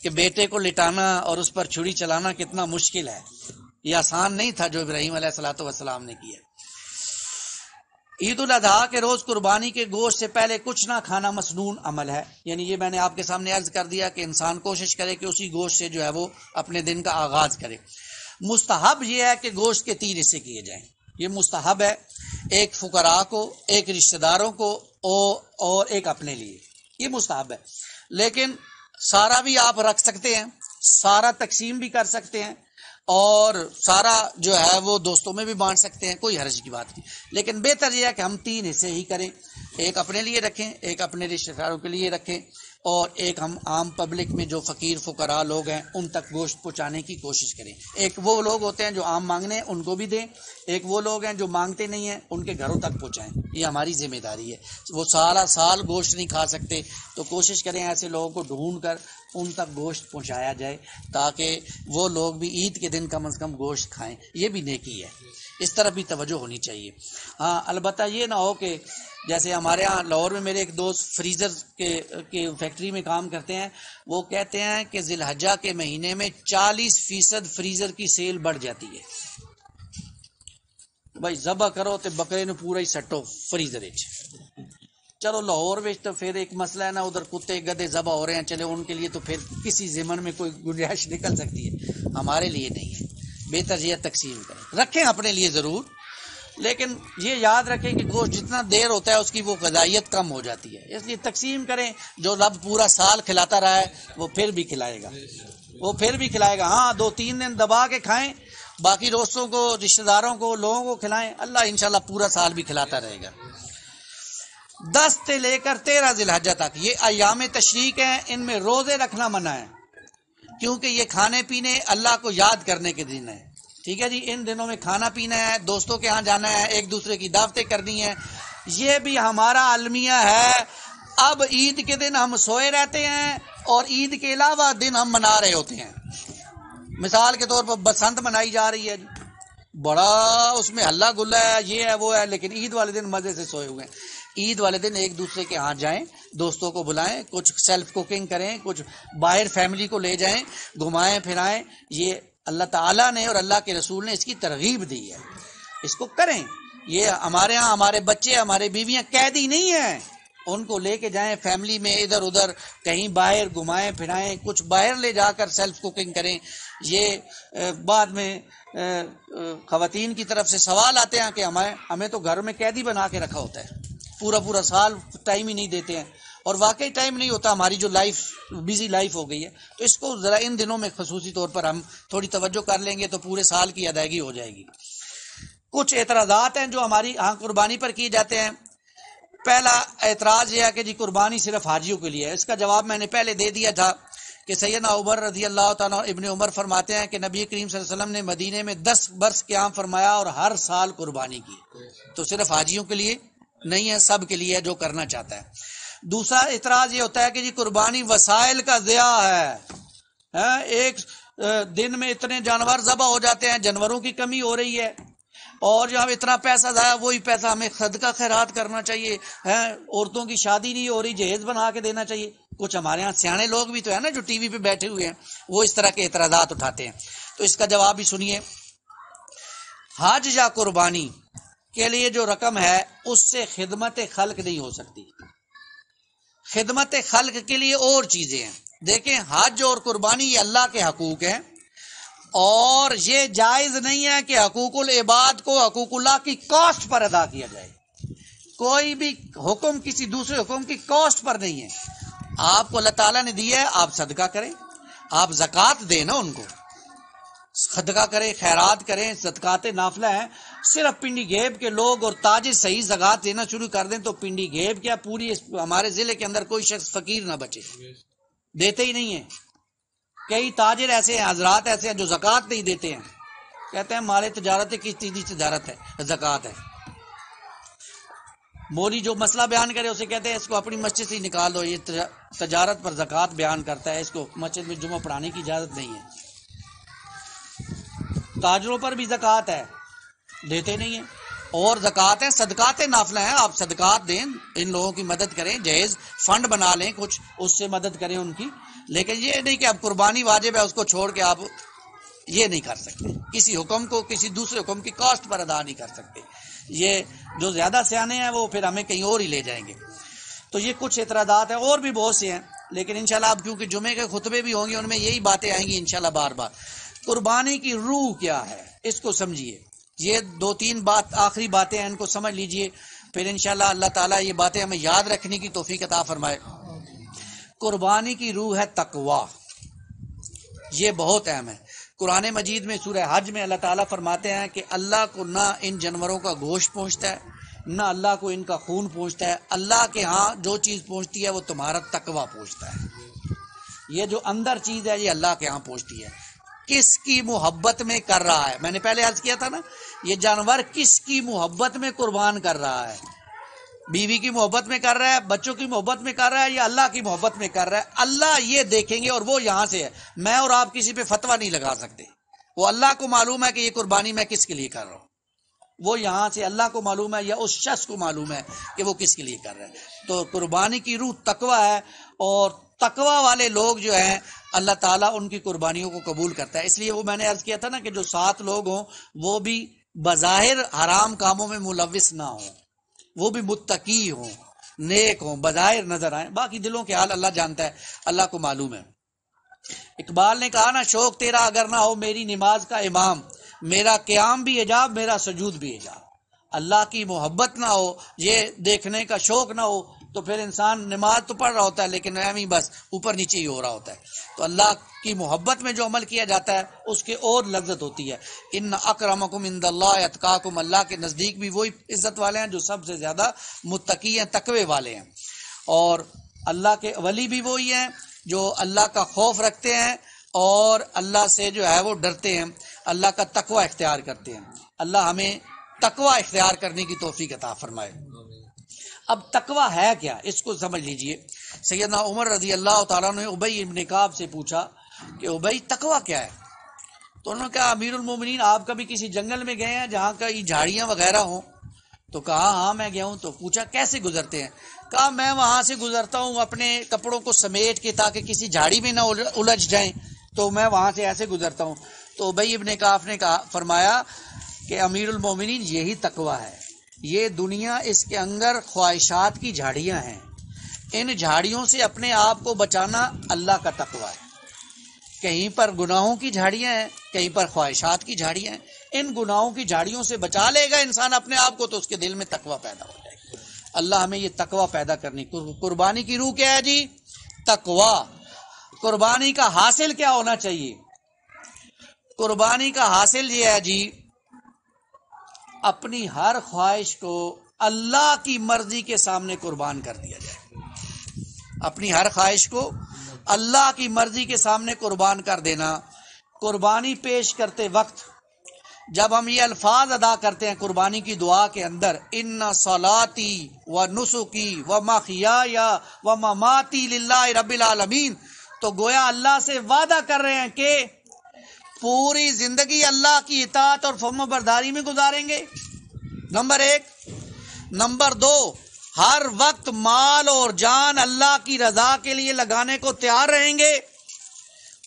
کہ بیٹے کو لٹانا اور اس پر چھری چلانا کتنا مشکل ہے، یہ آسان نہیں تھا جو ابراہیم علیہ الصلوۃ والسلام نے کیا۔ عید الاضحیٰ کے روز قربانی کے گوشت سے پہلے کچھ نہ کھانا مسنون عمل ہے، یعنی یہ میں نے آپ کے سامنے عرض کر دیا کہ انسان کوشش کرے کہ اسی گوشت سے جو ہے وہ اپنے دن کا آغاز کرے۔ مستحب یہ ہے کہ گوشت کے 3 حصے کیے جائیں، یہ مستحب ہے، ایک فقراء کو، ایک رشتہ داروں کو اور ایک اپنے لیے، یہ مستحب ہے۔ لیکن سارا بھی آپ رکھ سکتے ہیں، سارا تقسیم بھی کر سکتے ہیں، اور سارا جو ہے وہ دوستوں میں بھی بانٹ سکتے ہیں، کوئی حرج کی بات نہیں، لیکن بہتر یہ ہے کہ ہم 3 حصے ہی کریں، ایک اپنے لیے رکھیں، ایک اپنے رشتہ داروں کے لیے رکھیں، اور ایک ہم عام پبلک میں جو فقیر فقراء لوگ ہیں ان تک گوشت پہنچانے کی کوشش کریں۔ ایک وہ لوگ ہوتے ہیں جو عام مانگنے ہیں، ان کو بھی دیں، ایک وہ لوگ ہیں جو مانگتے نہیں ہیں، ان کے گھروں تک پہنچائیں، یہ ہماری ذمہ داری ہے۔ وہ سارا سال گوشت نہیں کھا سکتے تو کوشش کریں ایسے لوگوں کو ڈھونڈ کر ان تک گوشت پہنچایا جائے تاکہ وہ لوگ بھی عید کے دن کم از کم گوشت کھائیں، یہ بھی نیکی ہے، اس طرف بھی توجہ ہونی چاہیے۔ ہاں البتہ یہ نہ ہو کہ جیسے ہمارے ہاں لاہور میں میرے ایک دوست فریزر کے فیکٹری میں کام کرتے ہیں، وہ کہتے ہیں کہ ذی الحجہ کے مہینے میں 40% فریزر کی سیل بڑھ جاتی ہے۔ بھائی ذبح کرو تو بکرے نے پورا ہی سٹو فریزر وچ، چلو لاہور وچ تو پھر ایک مسئلہ ہے نا، ادھر کتے گدے ذبح ہو رہے ہیں، چلے ان کے لیے تو پھر کسی ضمن میں کوئی گنجائش نکل سکتی ہے، ہمارے لیے نہیں ہے۔ بہتر یہ تقسیم کریں، رکھیں اپنے لیے ضرور، لیکن یہ یاد رکھیں کہ گوشت جتنا دیر ہوتا ہے اس کی وہ غذائیت کم ہو جاتی ہے، اس لیے تقسیم کریں، جو رب پورا سال کھلاتا رہا ہے وہ پھر بھی کھلائے گا، وہ پھر بھی کھلائے گا۔ ہاں 2-3 دن دبا کے کھائیں، باقی دوستوں کو، رشتہ داروں کو، لوگوں کو کھلائیں، اللہ انشاءاللہ پورا سال بھی کھلاتا رہے گا۔ 10 سے لے کر 13 ذی الحجہ تک یہ ایام تشریق ہیں، ان میں روزے رکھنا منع ہے، کیونکہ یہ کھانے پینے اللہ کو یاد کرنے کے دن ہے، ٹھیک ہے جی۔ ان دنوں میں کھانا پینا ہے، دوستوں کے ہاں جانا ہے، ایک دوسرے کی دعوتیں کرنی ہیں، یہ بھی ہمارا المیہ ہے۔ اب عید کے دن ہم سوئے رہتے ہیں اور عید کے علاوہ دن ہم منا رہے ہوتے ہیں۔ مثال کے طور پر بسنت منائی جا رہی ہے جی، بڑا اس میں ہلا گلا ہے، یہ ہے وہ ہے، لیکن عید والے دن مزے سے سوئے ہوئے ہیں۔ عید والے دن ایک دوسرے کے ہاں جائیں، دوستوں کو بلائیں، کچھ سیلف کوکنگ کریں، کچھ باہر فیملی کو لے جائیں، گھمائیں پھرائیں، یہ اللہ تعالیٰ نے اور اللہ کے رسول نے اس کی ترغیب دی ہے، اس کو کریں۔ یہ ہمارے ہاں ہمارے بچے، ہمارے بیویاں قیدی نہیں ہیں، ان کو لے کے جائیں فیملی میں، ادھر ادھر کہیں باہر گھمائیں پھرائیں، کچھ باہر لے جا کر سیلف کوکنگ کریں۔ یہ بعد میں خواتین کی طرف سے سوال آتے ہیں کہ ہمیں تو گھر میں قیدی بنا کے رکھا ہوتا ہے، پورا سال ٹائم ہی نہیں دیتے ہیں، اور واقعی ٹائم نہیں ہوتا، ہماری جو لائف بزی لائف ہو گئی ہے، تو اس کو ذرا ان دنوں میں خصوصی طور پر ہم تھوڑی توجہ کر لیں گے تو پورے سال کی ادائیگی ہو جائے گی۔ کچھ اعتراضات ہیں جو ہماری ہاں قربانی پر کیے جاتے ہیں۔ پہلا اعتراض یہ ہے کہ جی قربانی صرف حاجیوں کے لیے ہے، اس کا جواب میں نے پہلے دے دیا تھا کہ سیدنا عمر رضی اللہ تعالیٰ ابن عمر فرماتے ہیں کہ نبی کریم صلی اللہ علیہ وسلم نے مدینے میں 10 برس قیام فرمایا اور ہر سال قربانی کی، تو صرف حاجیوں کے لیے نہیں ہے، سب کے لیے جو کرنا چاہتا ہے۔ دوسرا اعتراض یہ ہوتا ہے کہ جی قربانی وسائل کا ضیاع ہے، ایک دن میں اتنے جانور ذبح ہو جاتے ہیں، جانوروں کی کمی ہو رہی ہے، اور جو ہم اتنا پیسہ ضائع، وہی پیسہ ہمیں صدقہ خیرات کرنا چاہیے، عورتوں کی شادی نہیں ہو رہی، جہیز بنا کے دینا چاہیے۔ کچھ ہمارے ہاں سیانے لوگ بھی تو ہے نا جو ٹی وی پہ بیٹھے ہوئے ہیں، وہ اس طرح کے اعتراضات اٹھاتے ہیں، تو اس کا جواب بھی سنیے۔ حج یا قربانی کے لیے جو رقم ہے اس سے خدمت خلق نہیں ہو سکتی، خدمت خلق کے لیے اور چیزیں ہیں۔ دیکھیں حج اور قربانی یہ اللہ کے حقوق ہیں، اور یہ جائز نہیں ہے کہ حقوق العباد کو حقوق اللہ کی کاسٹ پر ادا کیا جائے، کوئی بھی حکم کسی دوسرے حکم کی کاسٹ پر نہیں ہے۔ آپ کو اللہ تعالیٰ نے دیا ہے، آپ صدقہ کریں، آپ زکوٰۃ دیں نا، ان کو صدقہ کریں، خیرات کریں، صدقات نافلہ ہیں۔ صرف پنڈی گھیب کے لوگ اور تاجر صحیح زکوٰۃ دینا شروع کر دیں تو پنڈی گھیب کیا پوری ہمارے ضلع کے اندر کوئی شخص فقیر نہ بچے، دیتے ہی نہیں ہیں۔ کئی تاجر ایسے ہیں، حضرات ایسے ہیں جو زکوٰۃ نہیں دیتے ہیں، کہتے ہیں ہمارے تجارت کی تیزی تجارت ہے، زکوٰۃ ہے۔ مولوی جو مسئلہ بیان کرے اسے کہتے ہیں اس کو اپنی مسجد سے ہی نکال دو، یہ تجارت پر زکوٰۃ بیان کرتا ہے، اس کو مسجد میں جمعہ پڑھانے کی اجازت نہیں ہے۔ تاجروں پر بھی زکوٰۃ ہے، دیتے نہیں ہیں، اور زکوٰۃ ہے، صدقات نافلہ ہیں، آپ صدقات دیں، ان لوگوں کی مدد کریں، جہیز فنڈ بنا لیں کچھ، اس سے مدد کریں ان کی، لیکن یہ نہیں کہ اب قربانی واجب ہے اس کو چھوڑ کے آپ یہ نہیں کر سکتے، کسی حکم کو کسی دوسرے حکم کی کاسٹ پر ادا نہیں کر سکتے۔ یہ جو زیادہ سیانے ہیں وہ پھر ہمیں کہیں اور ہی لے جائیں گے. تو یہ کچھ اعتراضات ہیں، اور بھی بہت سے ہیں، لیکن انشاءاللہ اب کیونکہ جمعے کے خطبے بھی ہوں گے ان میں یہی باتیں آئیں گی انشاءاللہ بار بار. قربانی کی روح کیا ہے اس کو سمجھیے. یہ 2-3 آخری باتیں ہیں، ان کو سمجھ لیجئے، پھر انشاءاللہ اللہ تعالیٰ یہ باتیں ہمیں یاد رکھنے کی توفیق عطا فرمائے. قربانی کی روح ہے تقویٰ. یہ بہت اہم ہے. قرآن مجید میں سورہ حج میں اللہ تعالیٰ فرماتے ہیں کہ اللہ کو نہ ان جانوروں کا گوشت پہنچتا ہے، نہ اللہ کو ان کا خون پہنچتا ہے. اللہ کے ہاں جو چیز پہنچتی ہے وہ تمہارا تقویٰ پہنچتا ہے. یہ جو اندر چیز ہے یہ اللہ کے ہاں پہنچتی ہے. کس کی محبت میں کر رہا ہے؟ میں نے پہلے عرض کیا تھا نا، یہ جانور کس کی محبت میں قربان کر رہا ہے؟ بیوی کی محبت میں کر رہا ہے، بچوں کی محبت میں کر رہا ہے، یا اللہ کی محبت میں کر رہا ہے؟ اللہ یہ دیکھیں گے، اور وہ یہاں سے ہے. میں اور آپ کسی پہ فتویٰ نہیں لگا سکتے. وہ اللہ کو معلوم ہے کہ یہ قربانی میں کس کے لیے کر رہا ہوں. وہ یہاں سے اللہ کو معلوم ہے یا اس شخص کو معلوم ہے کہ وہ کس کے لیے کر رہے ہیں. تو قربانی کی روح تقویٰ ہے، اور تقویٰ والے لوگ جو ہیں اللہ تعالیٰ ان کی قربانیوں کو قبول کرتا ہے. اس لیے وہ میں نے عرض کیا تھا نا کہ جو 7 لوگ ہوں وہ بھی بظاہر حرام کاموں میں ملوث نہ ہوں، وہ بھی متقی ہوں، نیک ہوں، بظاہر نظر آئیں. باقی دلوں کے حال اللہ جانتا ہے، اللہ کو معلوم ہے. اقبال نے کہا نا، شوق تیرا اگر نہ ہو میری نماز کا امام، میرا قیام بھی حجاب میرا سجود بھی حجاب. اللہ کی محبت نہ ہو، یہ دیکھنے کا شوق نہ ہو، تو پھر انسان نماز تو پڑھ رہا ہوتا ہے لیکن ہی بس اوپر نیچے ہی ہو رہا ہوتا ہے. تو اللہ کی محبت میں جو عمل کیا جاتا ہے اس کے اور لذت ہوتی ہے. ان اکرمکم عند اللہ اتقاکم، اللہ کے نزدیک بھی وہی عزت والے ہیں جو سب سے زیادہ متقی ہیں، تقوی والے ہیں. اور اللہ کے ولی بھی وہی ہیں جو اللہ کا خوف رکھتے ہیں اور اللہ سے جو ہے وہ ڈرتے ہیں، اللہ کا تقوی اختیار کرتے ہیں. اللہ ہمیں تقوی اختیار کرنے کی توفیق عطا فرمائے. اب تقوی ہے کیا اس کو سمجھ لیجئے. سیدنا عمر رضی اللہ تعالیٰ نے ابی ابن کعب سے پوچھا کہ ابی تقوی کیا ہے؟ تو انہوں نے کہا امیر المومنین آپ کبھی کسی جنگل میں گئے ہیں جہاں کا یہ جھاڑیاں وغیرہ ہوں؟ تو کہا ہاں میں گیا ہوں. تو پوچھا کیسے گزرتے ہیں؟ کہا میں وہاں سے گزرتا ہوں اپنے کپڑوں کو سمیٹ کے تاکہ کسی جھاڑی میں نہ الجھ جائیں، تو میں وہاں سے ایسے گزرتا ہوں. تو ابی ابن کعب نے کہا فرمایا کہ امیر المومنین یہی تقوی ہے. یہ دنیا اس کے اندر خواہشات کی جھاڑیاں ہیں، ان جھاڑیوں سے اپنے آپ کو بچانا اللہ کا تقوی ہے. کہیں پر گناہوں کی جھاڑیاں ہیں، کہیں پر خواہشات کی جھاڑیاں ہیں. ان گناہوں کی جھاڑیوں سے بچا لے گا انسان اپنے آپ کو تو اس کے دل میں تقوی پیدا ہو جائے گا. اللہ ہمیں یہ تقوی پیدا کرنی. قربانی کی روح کیا ہے جی؟ تقوی. قربانی کا حاصل کیا ہونا چاہیے؟ قربانی کا حاصل یہ ہے جی، اپنی ہر خواہش کو اللہ کی مرضی کے سامنے قربان کر دیا جائے. اپنی ہر خواہش کو اللہ کی مرضی کے سامنے قربان کر دینا. قربانی پیش کرتے وقت جب ہم یہ الفاظ ادا کرتے ہیں قربانی کی دعا کے اندر، ان صلاتی و نسکی و محیای و مماتی للہ رب العالمین، تو گویا اللہ سے وعدہ کر رہے ہیں کہ پوری زندگی اللہ کی اطاعت اور فرما برداری میں گزاریں گے، نمبر 1. نمبر 2، ہر وقت مال اور جان اللہ کی رضا کے لیے لگانے کو تیار رہیں گے.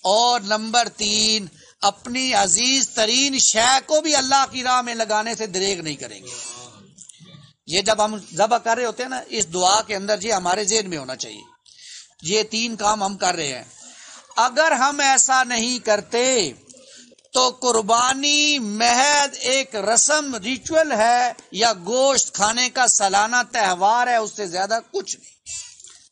اور نمبر 3، اپنی عزیز ترین شے کو بھی اللہ کی راہ میں لگانے سے دریغ نہیں کریں گے. یہ جب ہم ذبح کر رہے ہوتے ہیں نا، اس دعا کے اندر یہ ہمارے ذہن میں ہونا چاہیے. یہ 3 کام ہم کر رہے ہیں. اگر ہم ایسا نہیں کرتے تو قربانی محض ایک رسم ریچول ہے یا گوشت کھانے کا سالانہ تہوار ہے، اس سے زیادہ کچھ نہیں.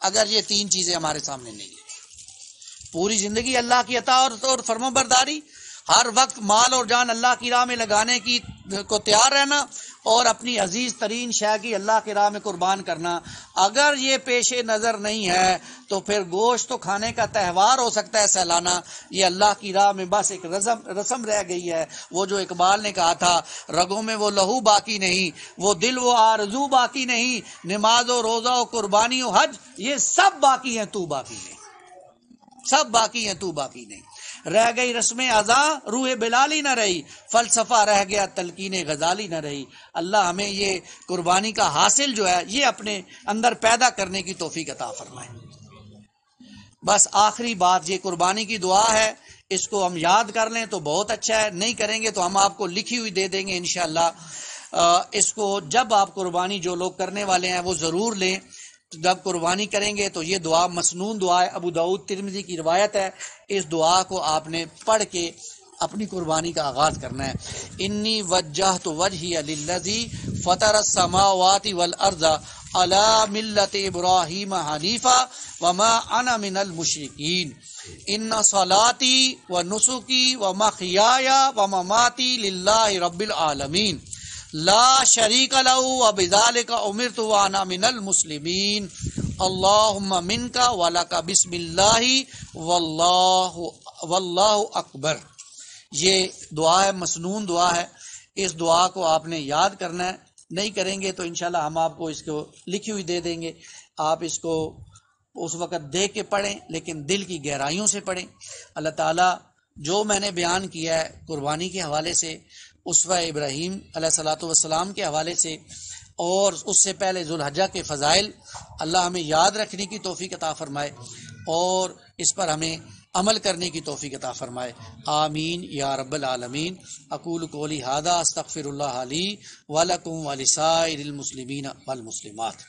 اگر یہ 3 چیزیں ہمارے سامنے نہیں ہیں، پوری زندگی اللہ کی اطاعت اور فرما برداری، ہر وقت مال اور جان اللہ کی راہ میں لگانے کی کو تیار رہنا، اور اپنی عزیز ترین شے کی اللہ کی راہ میں قربان کرنا، اگر یہ پیش نظر نہیں ہے تو پھر گوشت تو کھانے کا تہوار ہو سکتا ہے سالانہ، یہ اللہ کی راہ میں بس ایک رسم رہ گئی ہے. وہ جو اقبال نے کہا تھا، رگوں میں وہ لہو باقی نہیں، وہ دل وہ آرزو باقی نہیں، نماز و روزہ و قربانی و حج یہ سب باقی ہیں تو باقی نہیں. سب باقی ہیں تو باقی نہیں. رہ گئی رسم ازاں روح بلالی نہ رہی، فلسفہ رہ گیا تلقین غزالی نہ رہی. اللہ ہمیں یہ قربانی کا حاصل جو ہے یہ اپنے اندر پیدا کرنے کی توفیق عطا فرمائے. بس آخری بات یہ قربانی کی دعا ہے، اس کو ہم یاد کر لیں تو بہت اچھا ہے، نہیں کریں گے تو ہم آپ کو لکھی ہوئی دے دیں گے انشاءاللہ. اس کو جب آپ قربانی جو لوگ کرنے والے ہیں وہ ضرور لیں. جب قربانی کریں گے تو یہ دعا مسنون دعا ہے، ابو داؤد ترمذی کی روایت ہے. اس دعا کو آپ نے پڑھ کے اپنی قربانی کا آغاز کرنا ہے. انی وجہت وجہی للذی فطر السماوات والارض علی ملت ابراہیم حنیفا وما انا من المشرکین ان صلاتی و نسکی و محیای و مماتی للہ رب العالمین لا شریک لہ وبذالک امرت وانا من المسلمین اللہم منک ولک بسم اللہ واللہ اکبر. یہ دعا ہے، مسنون دعا ہے. اس دعا کو آپ نے یاد کرنا ہے. نہیں کریں گے تو انشاءاللہ ہم آپ کو اس کو لکھی ہوئی دے دیں گے. آپ اس کو اس وقت دیکھ کے پڑھیں لیکن دل کی گہرائیوں سے پڑھیں. اللہ تعالیٰ جو میں نے بیان کیا ہے قربانی کے حوالے سے، اسوہ ابراہیم علیہ الصلوۃ والسلام کے حوالے سے، اور اس سے پہلے ذوالحجہ کے فضائل، اللہ ہمیں یاد رکھنے کی توفیق عطا فرمائے اور اس پر ہمیں عمل کرنے کی توفیق عطا فرمائے. آمین یا رب العالمین. اقول قولی ھذا استغفر اللہ لی ولکم ولسائر المسلمین والمسلمات.